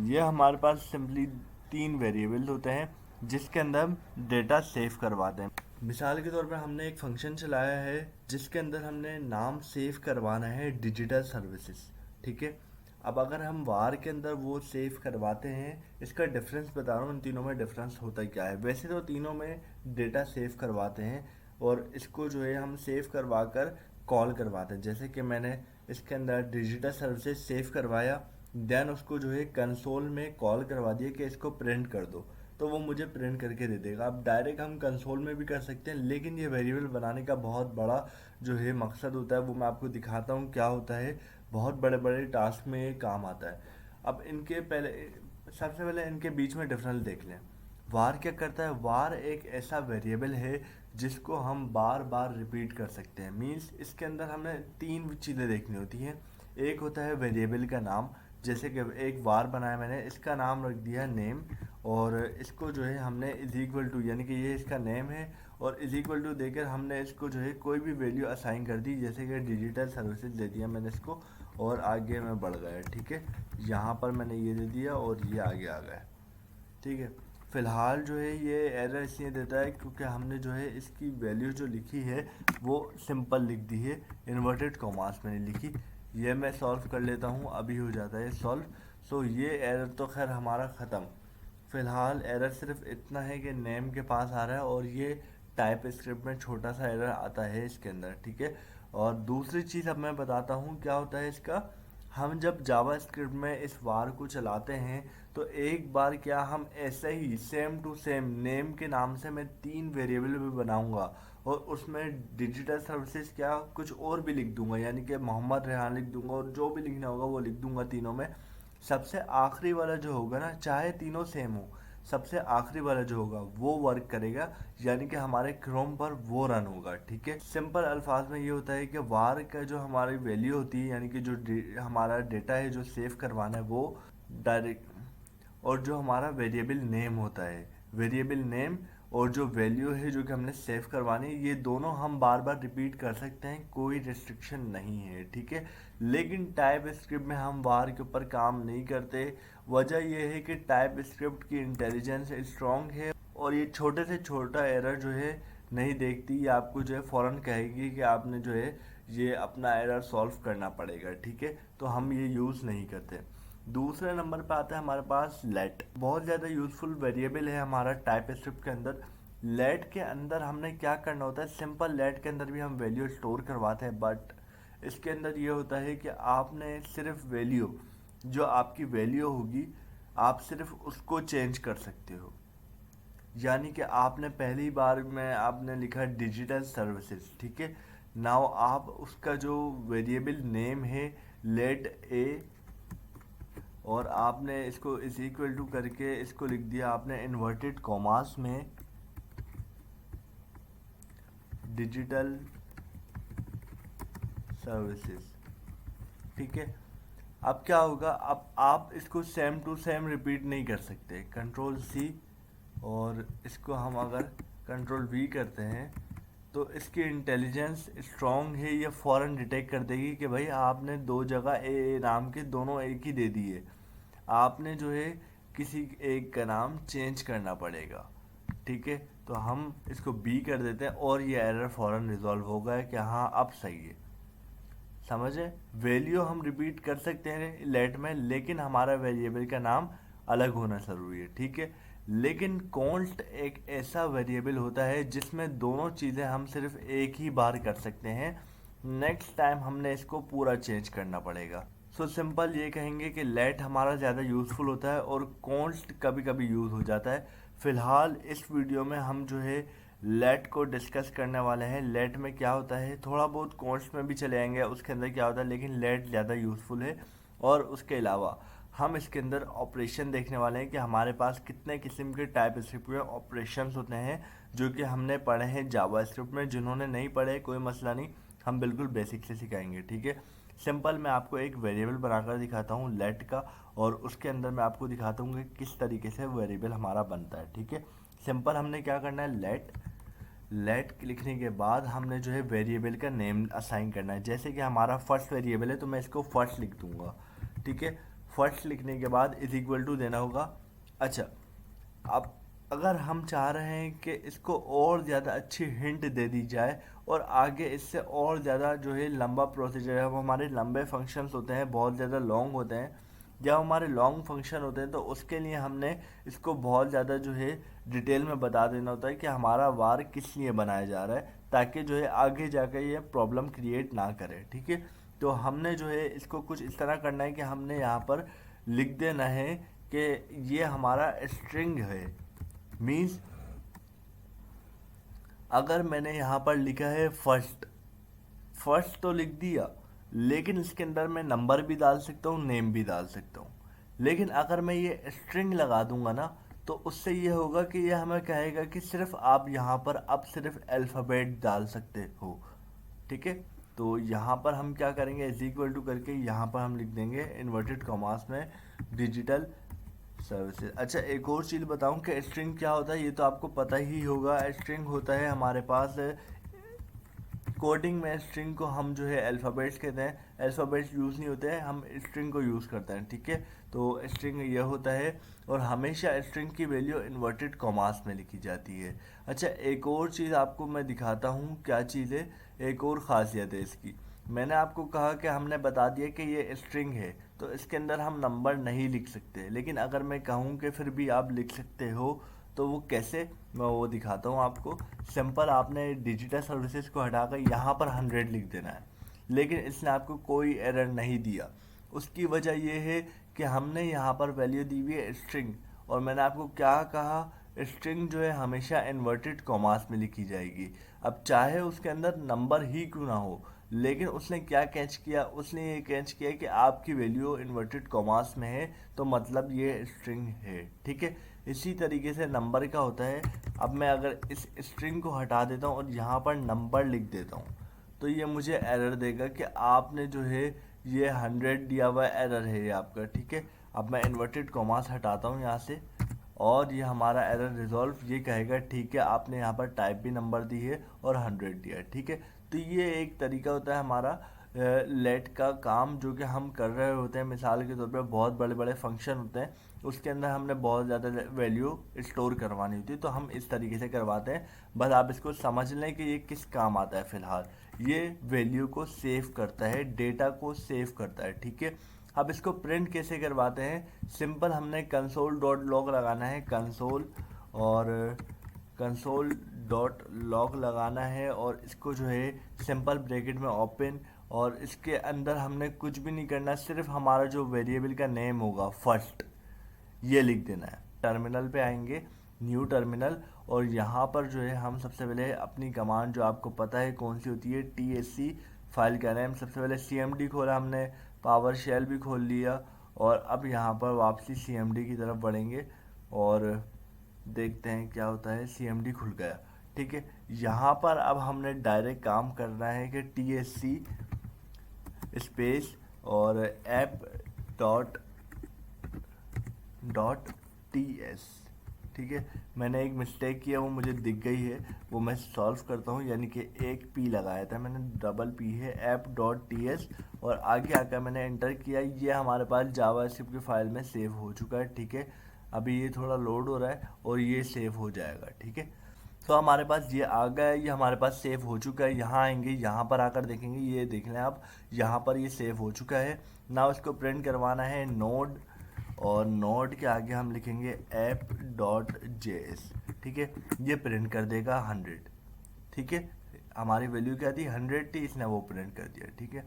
ये हमारे पास सिंपली 3 वेरिएबल होते हैं जिसके अंदर हम डेटा सेव करवाते हैं। मिसाल के तौर पे हमने एक फंक्शन चलाया है जिसके अंदर हमने नाम सेव करवाना है डिजिटल सर्विसेज। ठीक है, अब अगर हम वार के अंदर वो सेव करवाते हैं, इसका डिफरेंस बता रहा हूँ, इन तीनों में डिफरेंस होता क्या है। वैसे तो तीनों में डेटा सेव करवाते हैं और इसको जो है हम सेव करवा कर कॉल करवाते हैं। जैसे कि मैंने इसके अंदर डिजिटल सर्विसेज सेव करवाया, देन उसको जो है कंसोल में कॉल करवा दिया कि इसको प्रिंट कर दो, तो वो मुझे प्रिंट करके दे देगा। अब डायरेक्ट हम कंसोल में भी कर सकते हैं, लेकिन ये वेरिएबल बनाने का बहुत बड़ा जो है मकसद होता है, वो मैं आपको दिखाता हूँ क्या होता है। बहुत बड़े बड़े टास्क में ये काम आता है। अब इनके पहले, सबसे पहले इनके बीच में डिफरेंस देख लें। वार क्या करता है, वार एक ऐसा वेरिएबल है जिसको हम बार बार रिपीट कर सकते हैं। मींस इसके अंदर हमें 3 चीज़ें देखनी होती हैं। एक होता है वेरिएबल का नाम, जैसे कि एक वार बनाया मैंने, इसका नाम रख दिया नेम, और इसको जो है हमने इज इक्वल टू, यानी कि ये इसका नेम है, और इज इक्वल टू देकर हमने इसको जो है कोई भी वैल्यू असाइन कर दी, जैसे कि डिजिटल सर्विसेज दे दिया मैंने इसको, और आगे में बढ़ गया। ठीक है, यहाँ पर मैंने ये दे दिया और ये आगे आ गया। ठीक है, फ़िलहाल जो है ये एरर इसलिए देता है क्योंकि हमने जो है इसकी वैल्यू जो लिखी है वो सिंपल लिख दी है, इन्वर्टेड कॉमास में नहीं लिखी। ये मैं सॉल्व कर लेता हूँ, अभी हो जाता है सॉल्व। सो ये एरर तो खैर हमारा ख़त्म। फ़िलहाल एरर सिर्फ इतना है कि नेम के पास आ रहा है, और ये टाइप स्क्रिप्ट में छोटा सा एरर आता है इसके अंदर। ठीक है, और दूसरी चीज़ अब मैं बताता हूँ क्या होता है इसका। हम जब जावा स्क्रिप्ट में इस वार को चलाते हैं तो एक बार क्या हम ऐसे ही सेम टू सेम नेम के नाम से मैं 3 वेरिएबल भी बनाऊंगा, और उसमें डिजिटल सर्विसेज क्या कुछ और भी लिख दूंगा, यानी कि मोहम्मद रेहान लिख दूंगा, और जो भी लिखना होगा वो लिख दूंगा तीनों में। सबसे आखिरी वाला जो होगा ना, चाहे तीनों सेम हो, सबसे आखिरी वाला जो होगा वो वर्क करेगा, यानी कि हमारे क्रोम पर वो रन होगा। ठीक है, सिंपल अल्फाज में ये होता है कि वार का जो हमारी वैल्यू होती है, यानी कि जो हमारा डेटा है जो सेव करवाना है वो डायरेक्ट, और जो हमारा वेरिएबल नेम होता है, वेरिएबल नेम और जो वैल्यू है जो कि हमने सेव करवानी है, ये दोनों हम बार बार रिपीट कर सकते हैं, कोई रिस्ट्रिक्शन नहीं है। ठीक है, लेकिन टाइप स्क्रिप्ट में हम वार के ऊपर काम नहीं करते। वजह यह है कि टाइप स्क्रिप्ट की इंटेलिजेंस स्ट्रॉन्ग है और ये छोटे से छोटा एरर जो है नहीं देखती, ये आपको जो है फ़ौरन कहेगी कि आपने जो है ये अपना एरर सॉल्व करना पड़ेगा। ठीक है, तो हम ये यूज़ नहीं करते। दूसरे नंबर पे आता है हमारे पास लेट, बहुत ज़्यादा यूज़फुल वेरिएबल है हमारा टाइप स्क्रिप्ट के अंदर। लेट के अंदर हमने क्या करना होता है, सिंपल लेट के अंदर भी हम वैल्यू स्टोर करवाते हैं, बट इसके अंदर ये होता है कि आपने सिर्फ वैल्यू, जो आपकी वैल्यू होगी आप सिर्फ उसको चेंज कर सकते हो। यानी कि आपने पहली बार में आपने लिखा डिजिटल सर्विसेज, ठीक है, नाउ आप उसका जो वेरिएबल नेम है लेट ए, और आपने इसको इज इक्वल टू करके इसको लिख दिया आपने इन्वर्टेड कॉमास में डिजिटल सर्विसेज। ठीक है, अब क्या होगा, अब आप इसको सेम टू सेम रिपीट नहीं कर सकते। कंट्रोल सी और इसको हम अगर कंट्रोल वी करते हैं तो इसकी इंटेलिजेंस स्ट्रॉन्ग है, ये फ़ौरन डिटेक्ट कर देगी कि भाई आपने दो जगह ए नाम के दोनों एक ही दे दिए, आपने जो है किसी एक का नाम चेंज करना पड़ेगा। ठीक है, तो हम इसको बी कर देते हैं और ये एरर फ़ौरन रिजॉल्व होगा कि हाँ अब सही है। समझे, वैल्यू हम रिपीट कर सकते हैं लेट में, लेकिन हमारा वेरिएबल का नाम अलग होना ज़रूरी है। ठीक है, लेकिन कॉन्स्ट एक ऐसा वेरिएबल होता है जिसमें दोनों चीज़ें हम सिर्फ एक ही बार कर सकते हैं, नेक्स्ट टाइम हमने इसको पूरा चेंज करना पड़ेगा। सो सिंपल ये कहेंगे कि लेट हमारा ज़्यादा यूज़फुल होता है और कॉन्स्ट कभी कभी यूज़ हो जाता है। फ़िलहाल इस वीडियो में हम जो है लेट को डिस्कस करने वाले हैं। लेट में क्या होता है, थोड़ा बहुत कॉन्स्ट में भी चले आएंगे उसके अंदर क्या होता है, लेकिन लेट ज़्यादा यूज़फुल है। और उसके अलावा हम इसके अंदर ऑपरेशन देखने वाले हैं कि हमारे पास कितने किस्म के टाइप स्क्रिप्ट में ऑपरेशंस होते हैं, जो कि हमने पढ़े हैं जावा स्क्रिप्ट में। जिन्होंने नहीं पढ़े कोई मसला नहीं, हम बिल्कुल बेसिक से सिखाएंगे। ठीक है, सिंपल मैं आपको एक वेरिएबल बनाकर दिखाता हूँ लेट का, और उसके अंदर मैं आपको दिखाता हूँ कि किस तरीके से वेरिएबल हमारा बनता है। ठीक है, सिंपल हमने क्या करना है, लेट लिखने के बाद हमने जो है वेरिएबल का नेम असाइन करना है। जैसे कि हमारा फर्स्ट वेरिएबल है तो मैं इसको फर्स्ट लिख दूंगा। ठीक है, फर्स्ट लिखने के बाद इज इक्वल टू देना होगा। अच्छा, अब अगर हम चाह रहे हैं कि इसको और ज़्यादा अच्छी हिंट दे दी जाए और आगे इससे और ज़्यादा जो है लंबा प्रोसीजर है, वो हमारे लंबे फंक्शंस होते हैं, बहुत ज़्यादा लॉन्ग होते हैं, जब हमारे लॉन्ग फंक्शन होते हैं तो उसके लिए हमने इसको बहुत ज़्यादा जो है डिटेल में बता देना होता है कि हमारा वार किस लिए बनाया जा रहा है, ताकि जो है आगे जाकर ये प्रॉब्लम क्रिएट ना करे। ठीक है, तो हमने जो है इसको कुछ इस तरह करना है कि हमने यहाँ पर लिख देना है कि ये हमारा स्ट्रिंग है। मीन्स अगर मैंने यहाँ पर लिखा है फर्स्ट तो लिख दिया, लेकिन इसके अंदर मैं नंबर भी डाल सकता हूँ, नेम भी डाल सकता हूँ। लेकिन अगर मैं ये स्ट्रिंग लगा दूंगा ना, तो उससे ये होगा कि ये हमें कहेगा कि सिर्फ आप यहाँ पर अब सिर्फ अल्फ़ाबेट डाल सकते हो। ठीक है, तो यहाँ पर हम क्या करेंगे, इज इक्वल टू करके यहाँ पर हम लिख देंगे इन्वर्टेड कॉमास में डिजिटल सर्विसेज। अच्छा, एक और चीज़ बताऊं कि स्ट्रिंग क्या होता है, ये तो आपको पता ही होगा। स्ट्रिंग होता है हमारे पास, कोडिंग में स्ट्रिंग को हम जो है अल्फ़ाबेट्स कहते हैं, अल्फ़ाबेट्स यूज़ नहीं होते हैं, हम स्ट्रिंग को यूज़ करते हैं। ठीक है, तो स्ट्रिंग यह होता है, और हमेशा स्ट्रिंग की वैल्यू इन्वर्टेड कॉमास में लिखी जाती है। अच्छा, एक और चीज़ आपको मैं दिखाता हूँ, क्या चीज़ है, एक और ख़ासियत है इसकी। मैंने आपको कहा कि हमने बता दिया कि ये स्ट्रिंग है, तो इसके अंदर हम नंबर नहीं लिख सकते, लेकिन अगर मैं कहूँ कि फिर भी आप लिख सकते हो, तो वो कैसे, मैं वो दिखाता हूँ आपको। सिंपल आपने डिजिटल सर्विसेज को हटाकर यहाँ पर 100 लिख देना है, लेकिन इसने आपको कोई एरर नहीं दिया। उसकी वजह ये है कि हमने यहाँ पर वैल्यू दी हुई है स्ट्रिंग, और मैंने आपको क्या कहा, स्ट्रिंग जो है हमेशा इन्वर्टेड कॉमास में लिखी जाएगी। अब चाहे उसके अंदर नंबर ही क्यों ना हो, लेकिन उसने क्या कैच किया, उसने ये कैच किया कि आपकी वैल्यू इन्वर्टेड कॉमास में है, तो मतलब ये स्ट्रिंग है। ठीक है, इसी तरीके से नंबर का होता है। अब मैं अगर इस स्ट्रिंग को हटा देता हूँ और यहाँ पर नंबर लिख देता हूँ तो ये मुझे एरर देगा कि आपने जो है ये 100 दिया हुआ एरर है ये आपका, ठीक है। अब मैं इन्वर्टेड कॉमास हटाता हूँ यहाँ से और ये हमारा एरर रिजॉल्व ये कहेगा ठीक है आपने यहाँ पर टाइप भी नंबर दी है और 100 दिया है, ठीक है। तो ये एक तरीका होता है हमारा लेट का काम जो कि हम कर रहे होते हैं। मिसाल के तौर पे बहुत बड़े बड़े फंक्शन होते हैं, उसके अंदर हमने बहुत ज़्यादा वैल्यू स्टोर करवानी होती है, तो हम इस तरीके से करवाते हैं। बस आप इसको समझ लें कि ये किस काम आता है। फ़िलहाल ये वैल्यू को सेव करता है, डेटा को सेव करता है, ठीक है। अब इसको प्रिंट कैसे करवाते हैं? सिंपल हमने कंसोल डॉट लॉग लगाना है, कंसोल डॉट लॉग लगाना है और इसको जो है सिंपल ब्रैकेट में ओपन, और इसके अंदर हमने कुछ भी नहीं करना, सिर्फ हमारा जो वेरिएबल का नेम होगा फर्स्ट ये लिख देना है। टर्मिनल पे आएंगे, न्यू टर्मिनल, और यहाँ पर जो है हम सबसे पहले अपनी कमांड जो आपको पता है कौन सी होती है, TSC फाइल का नेम। सबसे पहले CMD खोला हमने, पावर शेल भी खोल लिया, और अब यहाँ पर वापसी CMD की तरफ बढ़ेंगे और देखते हैं क्या होता है। CMD खुल गया, ठीक है। यहाँ पर अब हमने डायरेक्ट काम करना है कि TSC स्पेस और ऐप डॉट TS, ठीक है। मैंने एक मिस्टेक किया, वो मुझे दिख गई है, वो मैं सॉल्व करता हूँ। यानी कि एक P लगाया था मैंने, डबल P है, ऐप डॉट TS, और आगे आकर मैंने एंटर किया। ये हमारे पास जावास्क्रिप्ट की फाइल में सेव हो चुका है, ठीक है। अभी ये थोड़ा लोड हो रहा है और ये सेव हो जाएगा, ठीक है। तो हमारे पास ये आ गया है, ये हमारे पास सेव हो चुका है। यहाँ आएंगे, यहाँ पर आकर देखेंगे, ये देख लें आप, यहाँ पर ये सेव हो चुका है। ना इसको प्रिंट करवाना है नोड, और नोड के आगे हम लिखेंगे ऐप डॉट JS, ठीक है। ये प्रिंट कर देगा 100, ठीक है। हमारी वैल्यू क्या थी, 100 थी, इसने वो प्रिंट कर दिया, ठीक है।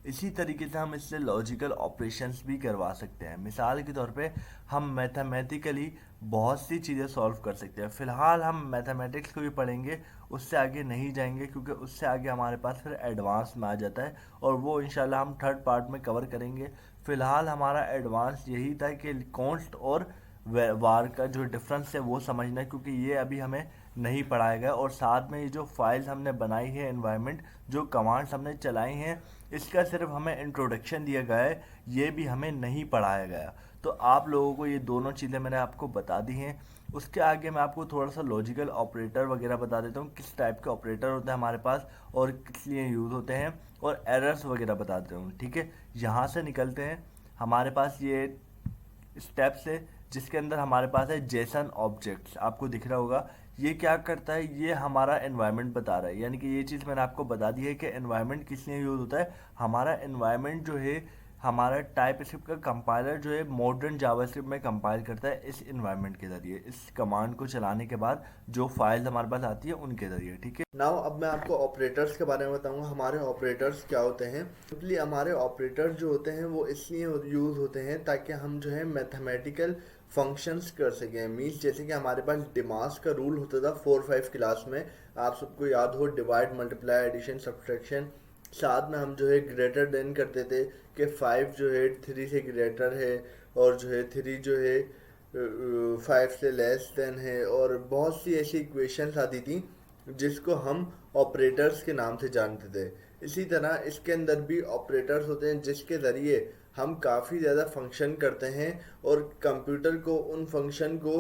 इसी तरीके से हम इससे लॉजिकल ऑपरेशंस भी करवा सकते हैं। मिसाल के तौर पे हम मैथमेटिकली बहुत सी चीज़ें सॉल्व कर सकते हैं। फ़िलहाल हम मैथमेटिक्स को भी पढ़ेंगे, उससे आगे नहीं जाएंगे, क्योंकि उससे आगे हमारे पास फिर एडवांस में आ जाता है, और वो इंशाल्लाह हम थर्ड पार्ट में कवर करेंगे। फ़िलहाल हमारा एडवांस यही था कि कॉन्स्ट और वार का जो डिफरेंस है वो समझना है, क्योंकि ये अभी हमें नहीं पढ़ाया गया। और साथ में ये जो फाइल्स हमने बनाई है, एनवायरनमेंट जो कमांड्स हमने चलाई हैं, इसका सिर्फ हमें इंट्रोडक्शन दिया गया है, ये भी हमें नहीं पढ़ाया गया। तो आप लोगों को ये दोनों चीज़ें मैंने आपको बता दी हैं। उसके आगे मैं आपको थोड़ा सा लॉजिकल ऑपरेटर वगैरह बता देता हूँ, किस टाइप के ऑपरेटर होते हैं हमारे पास और किस लिए यूज़ होते हैं, और एरर्स वगैरह बता देता हूँ, ठीक है। यहाँ से निकलते हैं, हमारे पास ये स्टेप्स है जिसके अंदर हमारे पास है जेसन ऑब्जेक्ट्स, आपको दिख रहा होगा। ये क्या करता है, ये हमारा एनवायरनमेंट बता रहा है। यानी कि ये चीज़ मैंने आपको बता दी है कि एनवायरनमेंट किस लिए यूज़ होता है। हमारा एनवायरनमेंट जो है, हमारा टाइप स्क्रिप्ट का कंपाइलर जो है मॉडर्न जावास्क्रिप्ट में कंपाइल करता है इस एनवायरनमेंट के ज़रिए, इस कमांड को चलाने के बाद जो फाइल्स हमारे पास आती है उनके ज़रिए, ठीक है। नाउ अब मैं आपको ऑपरेटर्स के बारे में बताऊंगा। हमारे ऑपरेटर्स क्या होते हैं। सिंपली हमारे ऑपरेटर जो होते हैं वो इसलिए यूज़ होते हैं ताकि हम जो है मैथमेटिकल फंक्शंस कर सकें। मीन्स जैसे कि हमारे पास डिमास का रूल होता था 4-5 क्लास में, आप सबको याद हो, डिवाइड मल्टीप्लाई एडिशन सब्सट्रैक्शन। साथ में हम जो है ग्रेटर देन करते थे कि 5 जो है 3 से ग्रेटर है, और जो है 3 जो है 5 से लेस देन है, और बहुत सी ऐसी इक्वेशंस आती थी जिसको हम ऑपरेटर्स के नाम से जानते थे। इसी तरह इसके अंदर भी ऑपरेटर्स होते हैं जिसके ज़रिए हम काफ़ी ज़्यादा फंक्शन करते हैं और कंप्यूटर को उन फंक्शन को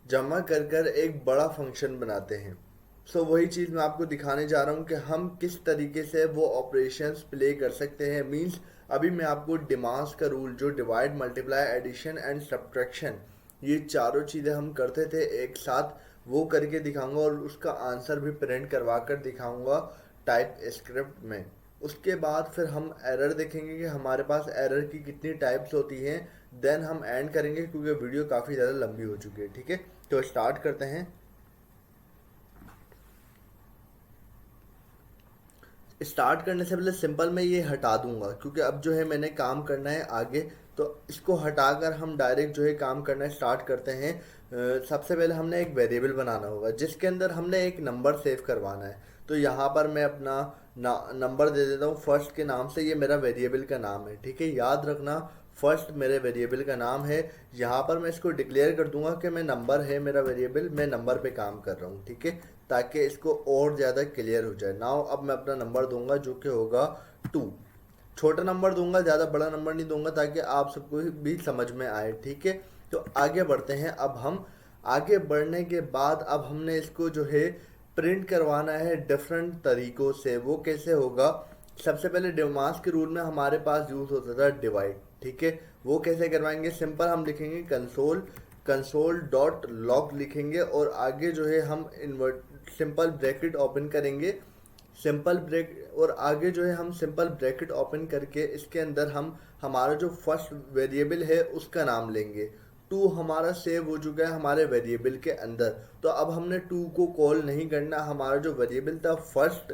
जमा कर कर एक बड़ा फंक्शन बनाते हैं। सो वही चीज़ मैं आपको दिखाने जा रहा हूँ कि हम किस तरीके से वो ऑपरेशंस प्ले कर सकते हैं। मींस अभी मैं आपको डिमास का रूल जो divide multiply addition and subtraction, ये चारों चीज़ें हम करते थे एक साथ, वो करके दिखाऊंगा और उसका आंसर भी प्रिंट करवा कर दिखाऊंगा टाइप स्क्रिप्ट में। उसके बाद फिर हम एरर देखेंगे कि हमारे पास एरर की कितनी टाइप्स होती हैं। देन हम एंड करेंगे क्योंकि वीडियो काफ़ी ज़्यादा लंबी हो चुकी है, ठीक है। तो स्टार्ट करते हैं। स्टार्ट करने से पहले सिंपल मैं ये हटा दूंगा, क्योंकि अब जो है मैंने काम करना है आगे, तो इसको हटाकर हम डायरेक्ट जो है काम करना स्टार्ट करते हैं। सबसे पहले हमने एक वेरिएबल बनाना होगा जिसके अंदर हमने एक नंबर सेव करवाना है। तो यहाँ पर मैं अपना नंबर दे देता हूँ फर्स्ट के नाम से, ये मेरा वेरिएबल का नाम है, ठीक है। याद रखना फर्स्ट मेरे वेरिएबल का नाम है। यहाँ पर मैं इसको डिक्लेयर कर दूंगा कि मैं नंबर है मेरा वेरिएबल, मैं नंबर पे काम कर रहा हूँ, ठीक है, ताकि इसको और ज़्यादा क्लियर हो जाए। नाउ अब मैं अपना नंबर दूंगा जो कि होगा 2। छोटा नंबर दूंगा, ज़्यादा बड़ा नंबर नहीं दूंगा, ताकि आप सबको भी समझ में आए, ठीक है। तो आगे बढ़ते हैं। अब हम आगे बढ़ने के बाद अब हमने इसको जो है प्रिंट करवाना है डिफरेंट तरीकों से। वो कैसे होगा? सबसे पहले डिमास के रूल में हमारे पास यूज होता था डिवाइड, ठीक है। वो कैसे करवाएंगे? सिंपल हम लिखेंगे कंसोल डॉट लॉग लिखेंगे और आगे जो है हम सिंपल ब्रैकेट ओपन करेंगे, सिंपल ब्रेक, और आगे जो है हम सिंपल ब्रैकेट ओपन करके इसके अंदर हम हमारा जो फर्स्ट वेरिएबल है उसका नाम लेंगे। 2 हमारा सेव हो चुका है हमारे वेरिएबल के अंदर। तो अब हमने 2 को कॉल नहीं करना, हमारा जो वेरिएबल था फर्स्ट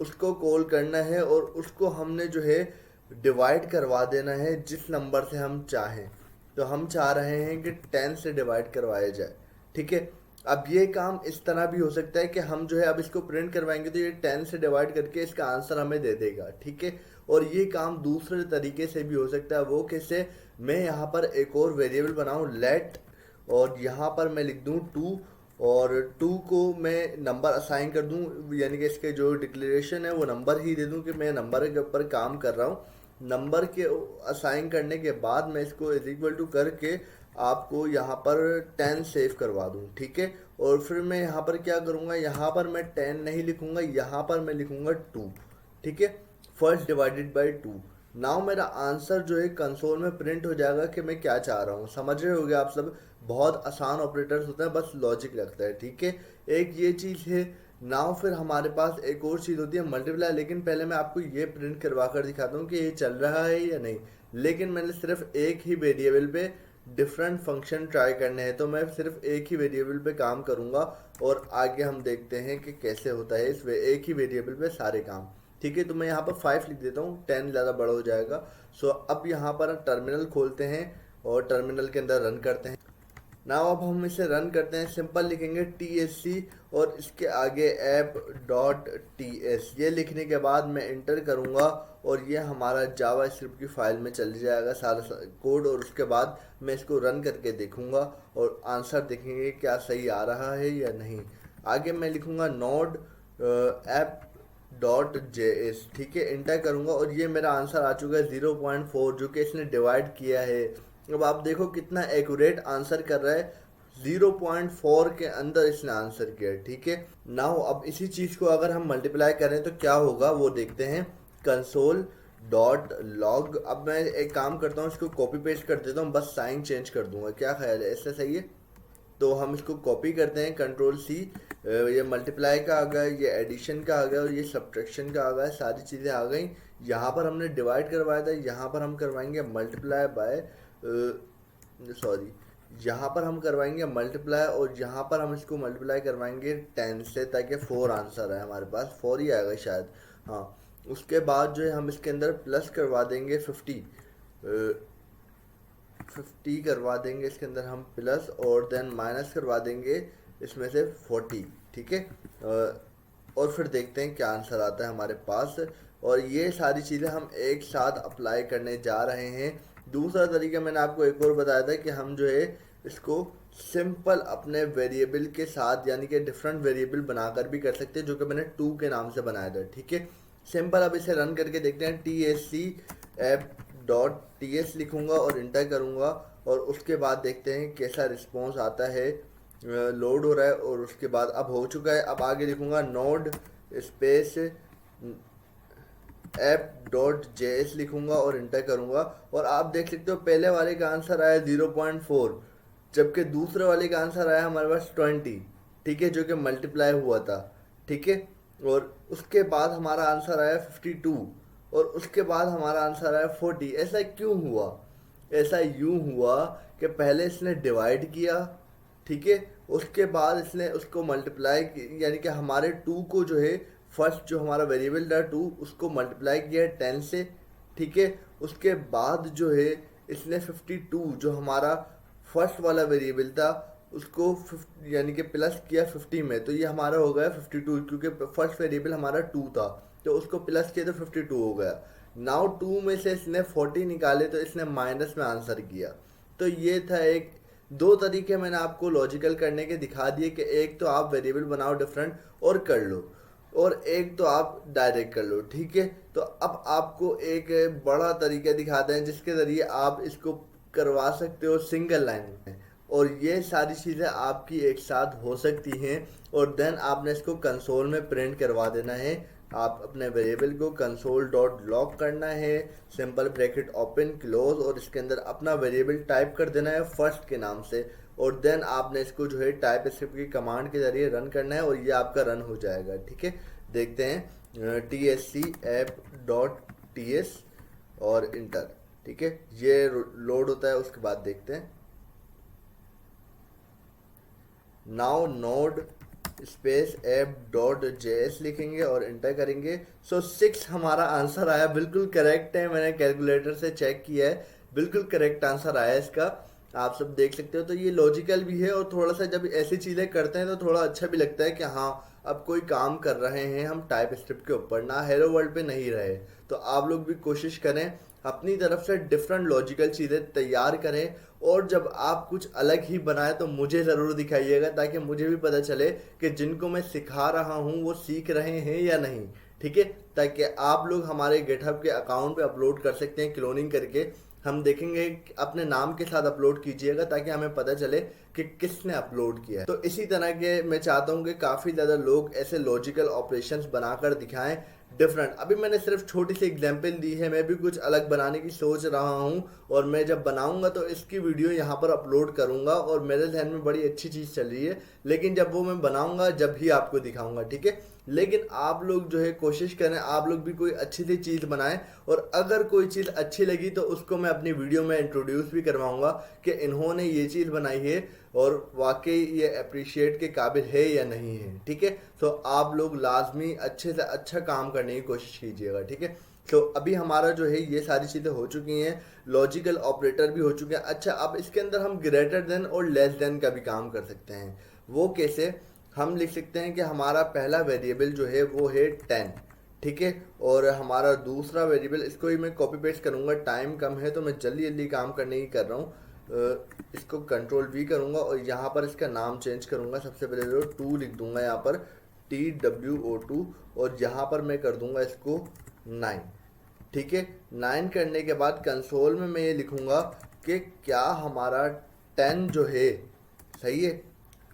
उसको कॉल करना है और उसको हमने जो है डिवाइड करवा देना है जिस नंबर से हम चाहें। तो हम चाह रहे हैं कि 10 से डिवाइड करवाया जाए, ठीक है। अब ये काम इस तरह भी हो सकता है कि हम जो है अब इसको प्रिंट करवाएंगे तो ये 10 से डिवाइड करके इसका आंसर हमें दे देगा, ठीक है। और ये काम दूसरे तरीके से भी हो सकता है। वो कैसे? मैं यहाँ पर एक और वेरिएबल बनाऊँ लेट, और यहाँ पर मैं लिख दूँ 2 और 2 को मैं नंबर असाइन कर दूँ, यानी कि इसके जो डिक्लेरेशन है वो नंबर ही दे दूँ कि मैं नंबर के ऊपर काम कर रहा हूँ। नंबर के असाइन करने के बाद मैं इसको इज इक्वल टू करके आपको यहाँ पर 10 सेव करवा दूँ, ठीक है। और फिर मैं यहाँ पर क्या करूँगा? यहाँ पर मैं 10 नहीं लिखूँगा, यहाँ पर मैं लिखूँगा 2, ठीक है। First divided by 2। नाउ मेरा आंसर जो है कंसोल में प्रिंट हो जाएगा कि मैं क्या चाह रहा हूँ। समझ रहे होगे आप सब? बहुत आसान ऑपरेटर्स होता है, बस लॉजिक लगता है, ठीक है। एक ये चीज़ है। नाउ फिर हमारे पास एक और चीज़ होती है मल्टीप्लाई, लेकिन पहले मैं आपको ये प्रिंट करवा कर दिखाता हूँ कि ये चल रहा है या नहीं। लेकिन मैंने सिर्फ एक ही वेरिएबल पे डिफरेंट फंक्शन ट्राई करने हैं, तो मैं सिर्फ एक ही वेरिएबल पे काम करूँगा और आगे हम देखते हैं कि कैसे होता है इस एक ही वेरिएबल पे सारे काम, ठीक है। तो मैं यहाँ पर 5 लिख देता हूँ, 10 ज़्यादा बड़ा हो जाएगा। सो अब यहाँ पर टर्मिनल खोलते हैं और टर्मिनल के अंदर रन करते हैं। नाउ अब हम इसे रन करते हैं। सिंपल लिखेंगे TSC और इसके आगे app.ts, ये लिखने के बाद मैं इंटर करूँगा और ये हमारा जावा स्क्रिप्ट की फाइल में चल जाएगा सारा कोड। और उसके बाद मैं इसको रन करके देखूँगा और आंसर देखेंगे क्या सही आ रहा है या नहीं। आगे मैं लिखूँगा नोड app.js, ठीक है, इंटर करूँगा और ये मेरा आंसर आ चुका है 0.4, जो कि इसने डिवाइड किया है। अब आप देखो कितना एक्यूरेट आंसर कर रहा है, 0.4 के अंदर इसने आंसर किया, ठीक है। नाउ अब इसी चीज़ को अगर हम मल्टीप्लाई करें तो क्या होगा वो देखते हैं। कंसोल डॉट लॉग, अब मैं एक काम करता हूँ, इसको कॉपी पेस्ट कर देता हूँ, बस साइन चेंज कर दूंगा, क्या ख्याल है? ऐसा सही है? तो हम इसको कॉपी करते हैं, Ctrl+C, ये मल्टीप्लाई का आ गया, ये एडिशन का आ गया और ये सब्ट्रैक्शन का आ गया, सारी चीज़ें आ गई। यहाँ पर हमने डिवाइड करवाया था, यहाँ पर हम करवाएंगे मल्टीप्लाई बाय यहाँ पर हम करवाएंगे मल्टीप्लाई और यहाँ पर हम इसको मल्टीप्लाई करवाएंगे 10 से, ताकि 4 आंसर है हमारे पास, 4 ही आएगा शायद, हाँ। उसके बाद जो है हम इसके अंदर प्लस करवा देंगे 50 करवा देंगे इसके अंदर हम प्लस, और देन माइनस करवा देंगे इसमें से 40, ठीक है। और फिर देखते हैं क्या आंसर आता है हमारे पास। और ये सारी चीज़ें हम एक साथ अप्लाई करने जा रहे हैं। दूसरा तरीका मैंने आपको एक और बताया था कि हम जो है इसको सिंपल अपने वेरिएबल के साथ, यानी कि डिफरेंट वेरिएबल बनाकर भी कर सकते हैं, जो कि मैंने 2 के नाम से बनाया था, ठीक है। सिंपल अब इसे रन करके देखते हैं। TSC app.ts लिखूंगा और इंटर करूंगा और उसके बाद देखते हैं कैसा रिस्पॉन्स आता है। लोड हो रहा है और उसके बाद अब हो चुका है। अब आगे लिखूंगा नोड स्पेस app.js लिखूंगा और इंटर करूंगा और आप देख सकते हो पहले वाले का आंसर आया 0.4, जबकि दूसरे वाले का आंसर आया हमारे पास 20, ठीक है, जो कि मल्टीप्लाई हुआ था, ठीक है। और उसके बाद हमारा आंसर आया 52 और उसके बाद हमारा आंसर आया 40। ऐसा क्यों हुआ? ऐसा यूं हुआ कि पहले इसने डिवाइड किया, ठीक है, उसके बाद इसने उसको मल्टीप्लाई, यानी कि हमारे 2 को जो है फर्स्ट जो हमारा वेरिएबल था 2 उसको मल्टीप्लाई किया 10 से, ठीक है। उसके बाद जो है इसने 52 जो हमारा फर्स्ट वाला वेरिएबल था उसको यानी कि प्लस किया 50 में, तो ये हमारा हो गया 52, क्योंकि फर्स्ट वेरिएबल हमारा 2 था तो उसको प्लस किया तो 52 हो गया, नाउ 2 में से इसने 40 निकाले तो इसने माइनस में आंसर किया। तो ये था एक, दो तरीके मैंने आपको लॉजिकल करने के दिखा दिए कि एक तो आप वेरिएबल बनाओ डिफरेंट और कर लो, और एक तो आप डायरेक्ट कर लो, ठीक है। तो अब आपको एक बड़ा तरीका दिखाते हैं जिसके ज़रिए आप इसको करवा सकते हो सिंगल लाइन में, और ये सारी चीज़ें आपकी एक साथ हो सकती हैं। और देन आपने इसको कंसोल में प्रिंट करवा देना है। आप अपने वेरिएबल को कंसोल डॉट लॉग करना है, सिंपल ब्रैकेट ओपन क्लोज, और इसके अंदर अपना वेरिएबल टाइप कर देना है फर्स्ट के नाम से, और देन आपने इसको जो है टाइप स्क्रिप्ट की कमांड के जरिए रन करना है और ये आपका रन हो जाएगा, ठीक है। देखते हैं tsc app.ts और इंटर, ठीक है। ये लोड होता है, उसके बाद देखते हैं। नाउ नोड स्पेस app.js लिखेंगे और इंटर करेंगे। सो 6 हमारा आंसर आया, बिल्कुल करेक्ट है। मैंने कैलकुलेटर से चेक किया है, बिल्कुल करेक्ट आंसर आया इसका, आप सब देख सकते हो। तो ये लॉजिकल भी है, और थोड़ा सा जब ऐसी चीज़ें करते हैं तो थोड़ा अच्छा भी लगता है कि हाँ अब कोई काम कर रहे हैं हम टाइप स्क्रिप्ट के ऊपर, ना हेलो वर्ल्ड पे नहीं रहे। तो आप लोग भी कोशिश करें अपनी तरफ से डिफरेंट लॉजिकल चीज़ें तैयार करें, और जब आप कुछ अलग ही बनाए तो मुझे ज़रूर दिखाइएगा, ताकि मुझे भी पता चले कि जिनको मैं सिखा रहा हूँ वो सीख रहे हैं या नहीं, ठीक है। ताकि आप लोग हमारे गिटहब के अकाउंट पे अपलोड कर सकते हैं क्लोनिंग करके, हम देखेंगे अपने नाम के साथ अपलोड कीजिएगा ताकि हमें पता चले कि किसने अपलोड किया है। तो इसी तरह के मैं चाहता हूँ कि काफ़ी ज़्यादा लोग ऐसे लॉजिकल ऑपरेशंस बनाकर दिखाएं डिफरेंट। अभी मैंने सिर्फ छोटी सी एग्जांपल दी है, मैं भी कुछ अलग बनाने की सोच रहा हूँ, और मैं जब बनाऊंगा तो इसकी वीडियो यहाँ पर अपलोड करूँगा, और मेरे ध्यान में बड़ी अच्छी चीज़ चल रही है, लेकिन जब वो मैं बनाऊँगा जब ही आपको दिखाऊँगा, ठीक है। लेकिन आप लोग जो है कोशिश करें आप लोग भी कोई अच्छी सी चीज़ बनाएं, और अगर कोई चीज़ अच्छी लगी तो उसको मैं अपनी वीडियो में इंट्रोड्यूस भी करवाऊंगा कि इन्होंने ये चीज़ बनाई है और वाकई ये अप्रिशिएट के काबिल है या नहीं है, ठीक है। तो आप लोग लाजमी अच्छे से अच्छा काम करने की कोशिश कीजिएगा, ठीक है। तो अभी हमारा जो है ये सारी चीज़ें हो चुकी हैं, लॉजिकल ऑपरेटर भी हो चुके हैं। अच्छा, अब इसके अंदर हम ग्रेटर देन और लेस देन का भी काम कर सकते हैं। वो कैसे? हम लिख सकते हैं कि हमारा पहला वेरिएबल जो है वो है 10, ठीक है, और हमारा दूसरा वेरिएबल, इसको ही मैं कॉपी पेस्ट करूँगा, टाइम कम है तो मैं जल्दी जल्दी काम करने की कर रहा हूँ। इसको कंट्रोल V करूँगा और यहाँ पर इसका नाम चेंज करूँगा। सबसे पहले जो 2 लिख दूँगा यहाँ पर TWO2, और यहाँ पर मैं कर दूँगा इसको 9, ठीक है। 9 करने के बाद कंसोल में मैं ये लिखूँगा कि क्या हमारा 10 जो है, सही है,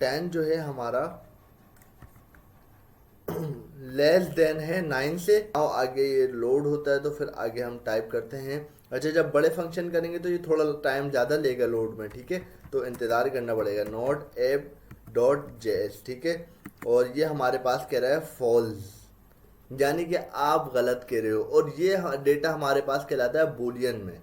10 जो है हमारा लेस देन है 9 से। और आगे ये लोड होता है तो फिर आगे हम टाइप करते हैं। अच्छा, जब बड़े फंक्शन करेंगे तो ये थोड़ा टाइम ज़्यादा लेगा लोड में, ठीक है, तो इंतज़ार करना पड़ेगा। नोट app.js, ठीक है, और ये हमारे पास कह रहा है फॉल्स, यानी कि आप गलत कह रहे हो, और ये डेटा हमारे पास कहलाता है बूलियन में,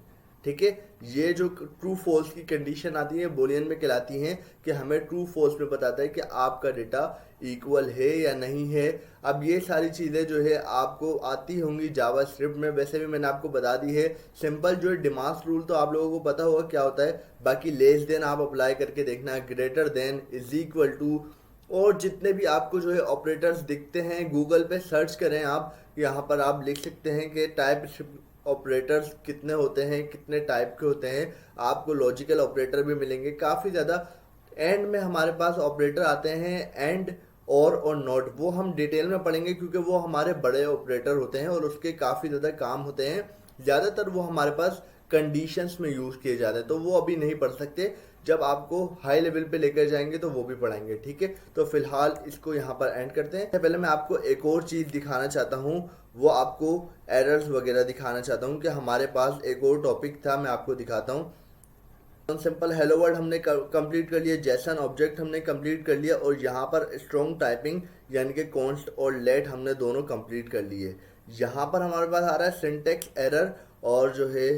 ठीक है। ये जो ट्रू फॉल्स की कंडीशन आती है बूलियन में कहलाती हैं, कि हमें ट्रू फॉल्स में बताता है कि आपका डेटा इक्वल है या नहीं है। अब ये सारी चीज़ें जो है आपको आती होंगी जावास्क्रिप्ट में, वैसे भी मैंने आपको बता दी है। सिंपल जो है डिमांड रूल तो आप लोगों को पता होगा क्या होता है, बाकी लेस देन आप अप्लाई करके देखना, greater than, is equal to, और जितने भी आपको जो है ऑपरेटर्स दिखते हैं गूगल पे सर्च करें आप, यहाँ पर आप लिख सकते हैं कि टाइप ऑपरेटर्स कितने होते हैं, कितने टाइप के होते हैं। आपको लॉजिकल ऑपरेटर भी मिलेंगे काफ़ी ज़्यादा। एंड में हमारे पास ऑपरेटर आते हैं एंड, और नॉट, वो हम डिटेल में पढ़ेंगे क्योंकि वो हमारे बड़े ऑपरेटर होते हैं और उसके काफ़ी ज़्यादा काम होते हैं। ज़्यादातर वो हमारे पास कंडीशंस में यूज़ किए जाते हैं, तो वो अभी नहीं पढ़ सकते। जब आपको हाई लेवल पे लेकर जाएंगे तो वो भी पढ़ाएंगे, ठीक है। तो फिलहाल इसको यहाँ पर एंड करते हैं। पहले मैं आपको एक और चीज़ दिखाना चाहता हूँ, वो आपको एरर्स वगैरह दिखाना चाहता हूँ कि हमारे पास एक और टॉपिक था, मैं आपको दिखाता हूँ। सिंपल हेलो वर्ल्ड हमने कंप्लीट कर लिया, जेसन ऑब्जेक्ट हमने कंप्लीट कर लिया, और यहाँ पर स्ट्रॉन्ग टाइपिंग यानी कि कॉन्स्ट और लेट हमने दोनों कंप्लीट कर लिए। यहाँ पर हमारे पास आ रहा है सिंटेक्स एरर, और जो है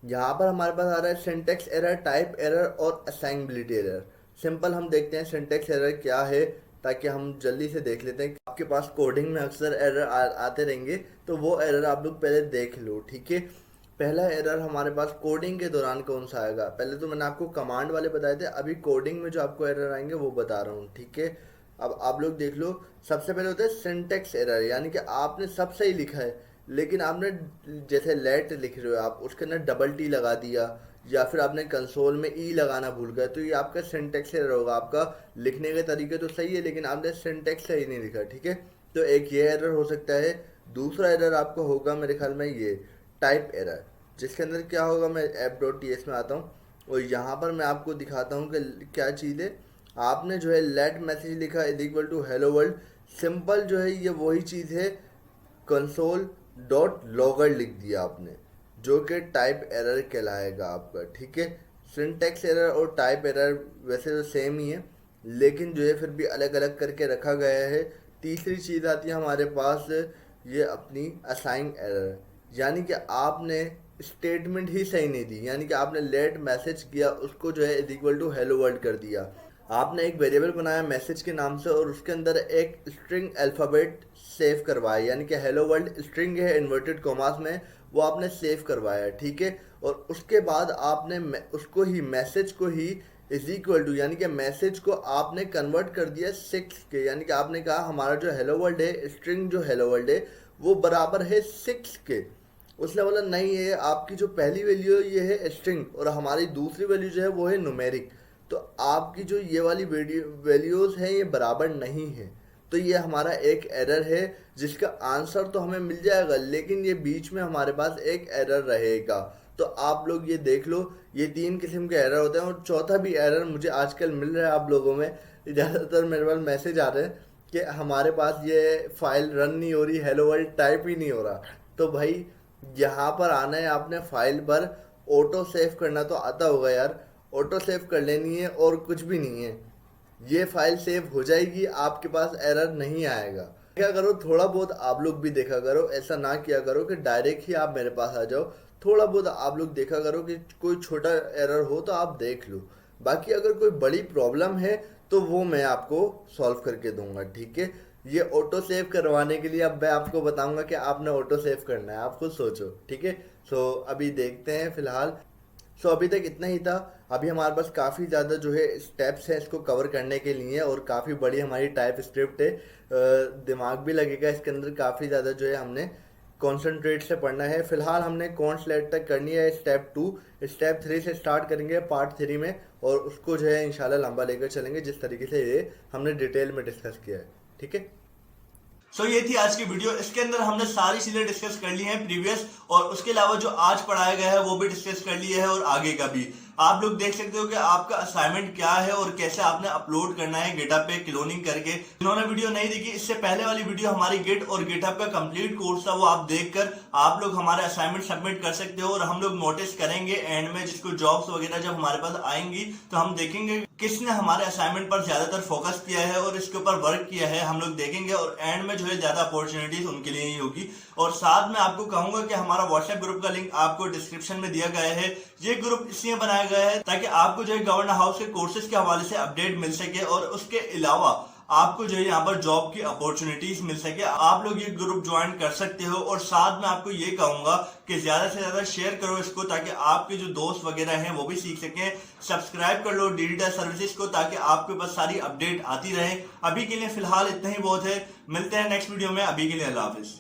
यहाँ पर हमारे पास आ रहा है सिंटेक्स एरर, टाइप एरर और असाइनेबिलिटी एरर। सिंपल हम देखते हैं सिंटेक्स एरर क्या है, ताकि हम जल्दी से देख लेते हैं। आपके पास कोडिंग में अक्सर एरर आते रहेंगे, तो वो एरर आप लोग पहले देख लो, ठीक है। पहला एरर हमारे पास कोडिंग के दौरान कौन सा आएगा? पहले तो मैंने आपको कमांड वाले बताए थे, अभी कोडिंग में जो आपको एरर आएंगे वो बता रहा हूँ, ठीक है। अब आप लोग देख लो, सबसे पहले होता है सिंटेक्स एरर, यानी कि आपने सब सही लिखा है लेकिन आपने जैसे लेट लिख रहे हो आप, उसके अंदर डबल टी लगा दिया या फिर आपने कंसोल में ई लगाना भूल गए, तो ये आपका सिंटेक्स एरर होगा। आपका लिखने के तरीके तो सही है लेकिन आपने सिंटेक्स सही नहीं लिखा, ठीक है। तो एक ये एरर हो सकता है। दूसरा एरर आपका होगा मेरे ख्याल में ये टाइप एरर, जिसके अंदर क्या होगा, मैं app.ts में आता हूँ और यहाँ पर मैं आपको दिखाता हूँ कि क्या चीज़ है। आपने जो है लेट मैसेज लिखा is equal to hello world, simple जो है ये वही चीज़ है, कंसोल डॉट लॉगर लिख दिया आपने, जो कि टाइप एरर कहलाएगा आपका, ठीक है। सिंटेक्स एरर और टाइप एरर वैसे तो सेम ही है लेकिन जो है फिर भी अलग अलग करके रखा गया है। तीसरी चीज़ आती है हमारे पास ये अपनी असाइन एरर, यानी कि आपने स्टेटमेंट ही सही नहीं दी, यानी कि आपने लेट मैसेज किया उसको जो है is equal to hello world कर दिया। आपने एक वेरिएबल बनाया मैसेज के नाम से और उसके अंदर एक स्ट्रिंग अल्फ़ाबेट सेव करवाया, यानी कि हेलो वर्ल्ड स्ट्रिंग है इन्वर्टेड कॉमास में, वो आपने सेव करवाया, ठीक है। और उसके बाद आपने उसको ही मैसेज को ही इज इक्वल टू, यानी कि मैसेज को आपने कन्वर्ट कर दिया 6 के, यानी कि आपने कहा हमारा जो हेलो वर्ल्ड है, स्ट्रिंग जो हेलो वर्ल्ड है वो बराबर है 6 के। उसने बोला नहीं है, आपकी जो पहली वैल्यू है ये है स्ट्रिंग और हमारी दूसरी वैल्यू जो है वो है न्यूमेरिक, तो आपकी जो ये वाली वैल्यूज़ हैं ये बराबर नहीं है। तो ये हमारा एक एरर है जिसका आंसर तो हमें मिल जाएगा लेकिन ये बीच में हमारे पास एक एरर रहेगा। तो आप लोग ये देख लो, ये 3 किस्म के एरर होते हैं और चौथा भी एरर मुझे आजकल मिल रहा है आप लोगों में, ज़्यादातर मेरे पास मैसेज आ रहे हैं कि हमारे पास ये फाइल रन नहीं हो रही, हेलो वर्ल्ड टाइप ही नहीं हो रहा। तो भाई यहाँ पर आना है आपने, फाइल पर ऑटो सेव करना तो आता होगा यार, ऑटो सेव कर लेनी है और कुछ भी नहीं है, ये फाइल सेव हो जाएगी, आपके पास एरर नहीं आएगा। क्या करो, थोड़ा बहुत आप लोग भी देखा करो, ऐसा ना किया करो कि डायरेक्ट ही आप मेरे पास आ जाओ, थोड़ा बहुत आप लोग देखा करो कि कोई छोटा एरर हो तो आप देख लो, बाकी अगर कोई बड़ी प्रॉब्लम है तो वो मैं आपको सॉल्व करके दूंगा, ठीक है। ये ऑटो सेव करवाने के लिए अब मैं आपको बताऊंगा कि आपने ऑटो सेव करना है, आप खुद सोचो, ठीक है। सो अभी देखते हैं फिलहाल। सो अभी तक इतना ही था। अभी हमारे पास काफ़ी ज़्यादा जो है स्टेप्स हैं इसको कवर करने के लिए और काफ़ी बड़ी हमारी टाइप स्क्रिप्ट है, दिमाग भी लगेगा इसके अंदर, काफ़ी ज़्यादा जो है हमने कॉन्सेंट्रेट से पढ़ना है। फिलहाल हमने कॉन्सलेट तक करनी है, स्टेप 2, स्टेप 3 से स्टार्ट करेंगे पार्ट 3 में और उसको जो है इंशाल्लाह लंबा लेकर चलेंगे जिस तरीके से ये हमने डिटेल में डिस्कस किया है, ठीक है। सो ये थी आज की वीडियो। इसके अंदर हमने सारी चीजें डिस्कस कर ली हैं प्रीवियस, और उसके अलावा जो आज पढ़ाया गया है वो भी डिस्कस कर लिया है और आगे का भी। आप लोग देख सकते हो कि आपका असाइनमेंट क्या है और कैसे आपने अपलोड करना है गिटहब पे क्लोनिंग करके। जिन्होंने वीडियो नहीं देखी, इससे पहले वाली वीडियो हमारी गिट और गिटहब का कंप्लीट कोर्स था, वो आप देखकर आप लोग हमारे असाइनमेंट सबमिट कर सकते हो और हम लोग नोटिस करेंगे एंड में, जिसको जॉब्स वगैरह जब हमारे पास आएंगी तो हम देखेंगे किसने हमारे असाइनमेंट पर ज्यादातर फोकस किया है और इसके ऊपर वर्क किया है, हम लोग देखेंगे और एंड में जो है ज्यादा अपॉर्चुनिटीज उनके लिए ही होगी। और साथ में आपको कहूंगा कि हमारा व्हाट्सएप ग्रुप का लिंक आपको डिस्क्रिप्शन में दिया गया है। ये ग्रुप इसलिए बनाया गया है ताकि आपको जो है गवर्नर हाउस के कोर्सेज के हवाले से अपडेट मिल सके और उसके अलावा आपको जो है यहाँ पर जॉब की अपॉर्चुनिटीज मिल सके। आप लोग ये ग्रुप ज्वाइन कर सकते हो और साथ में आपको ये कहूंगा कि ज्यादा से ज्यादा शेयर करो इसको ताकि आपके जो दोस्त वगैरह हैं वो भी सीख सकें। सब्सक्राइब कर लो डिजिटल सर्विसेज को ताकि आपके पास सारी अपडेट आती रहे। अभी के लिए फिलहाल इतना ही बहुत है, मिलते हैं नेक्स्ट वीडियो में, अभी के लिए अल्लाह हाफिज।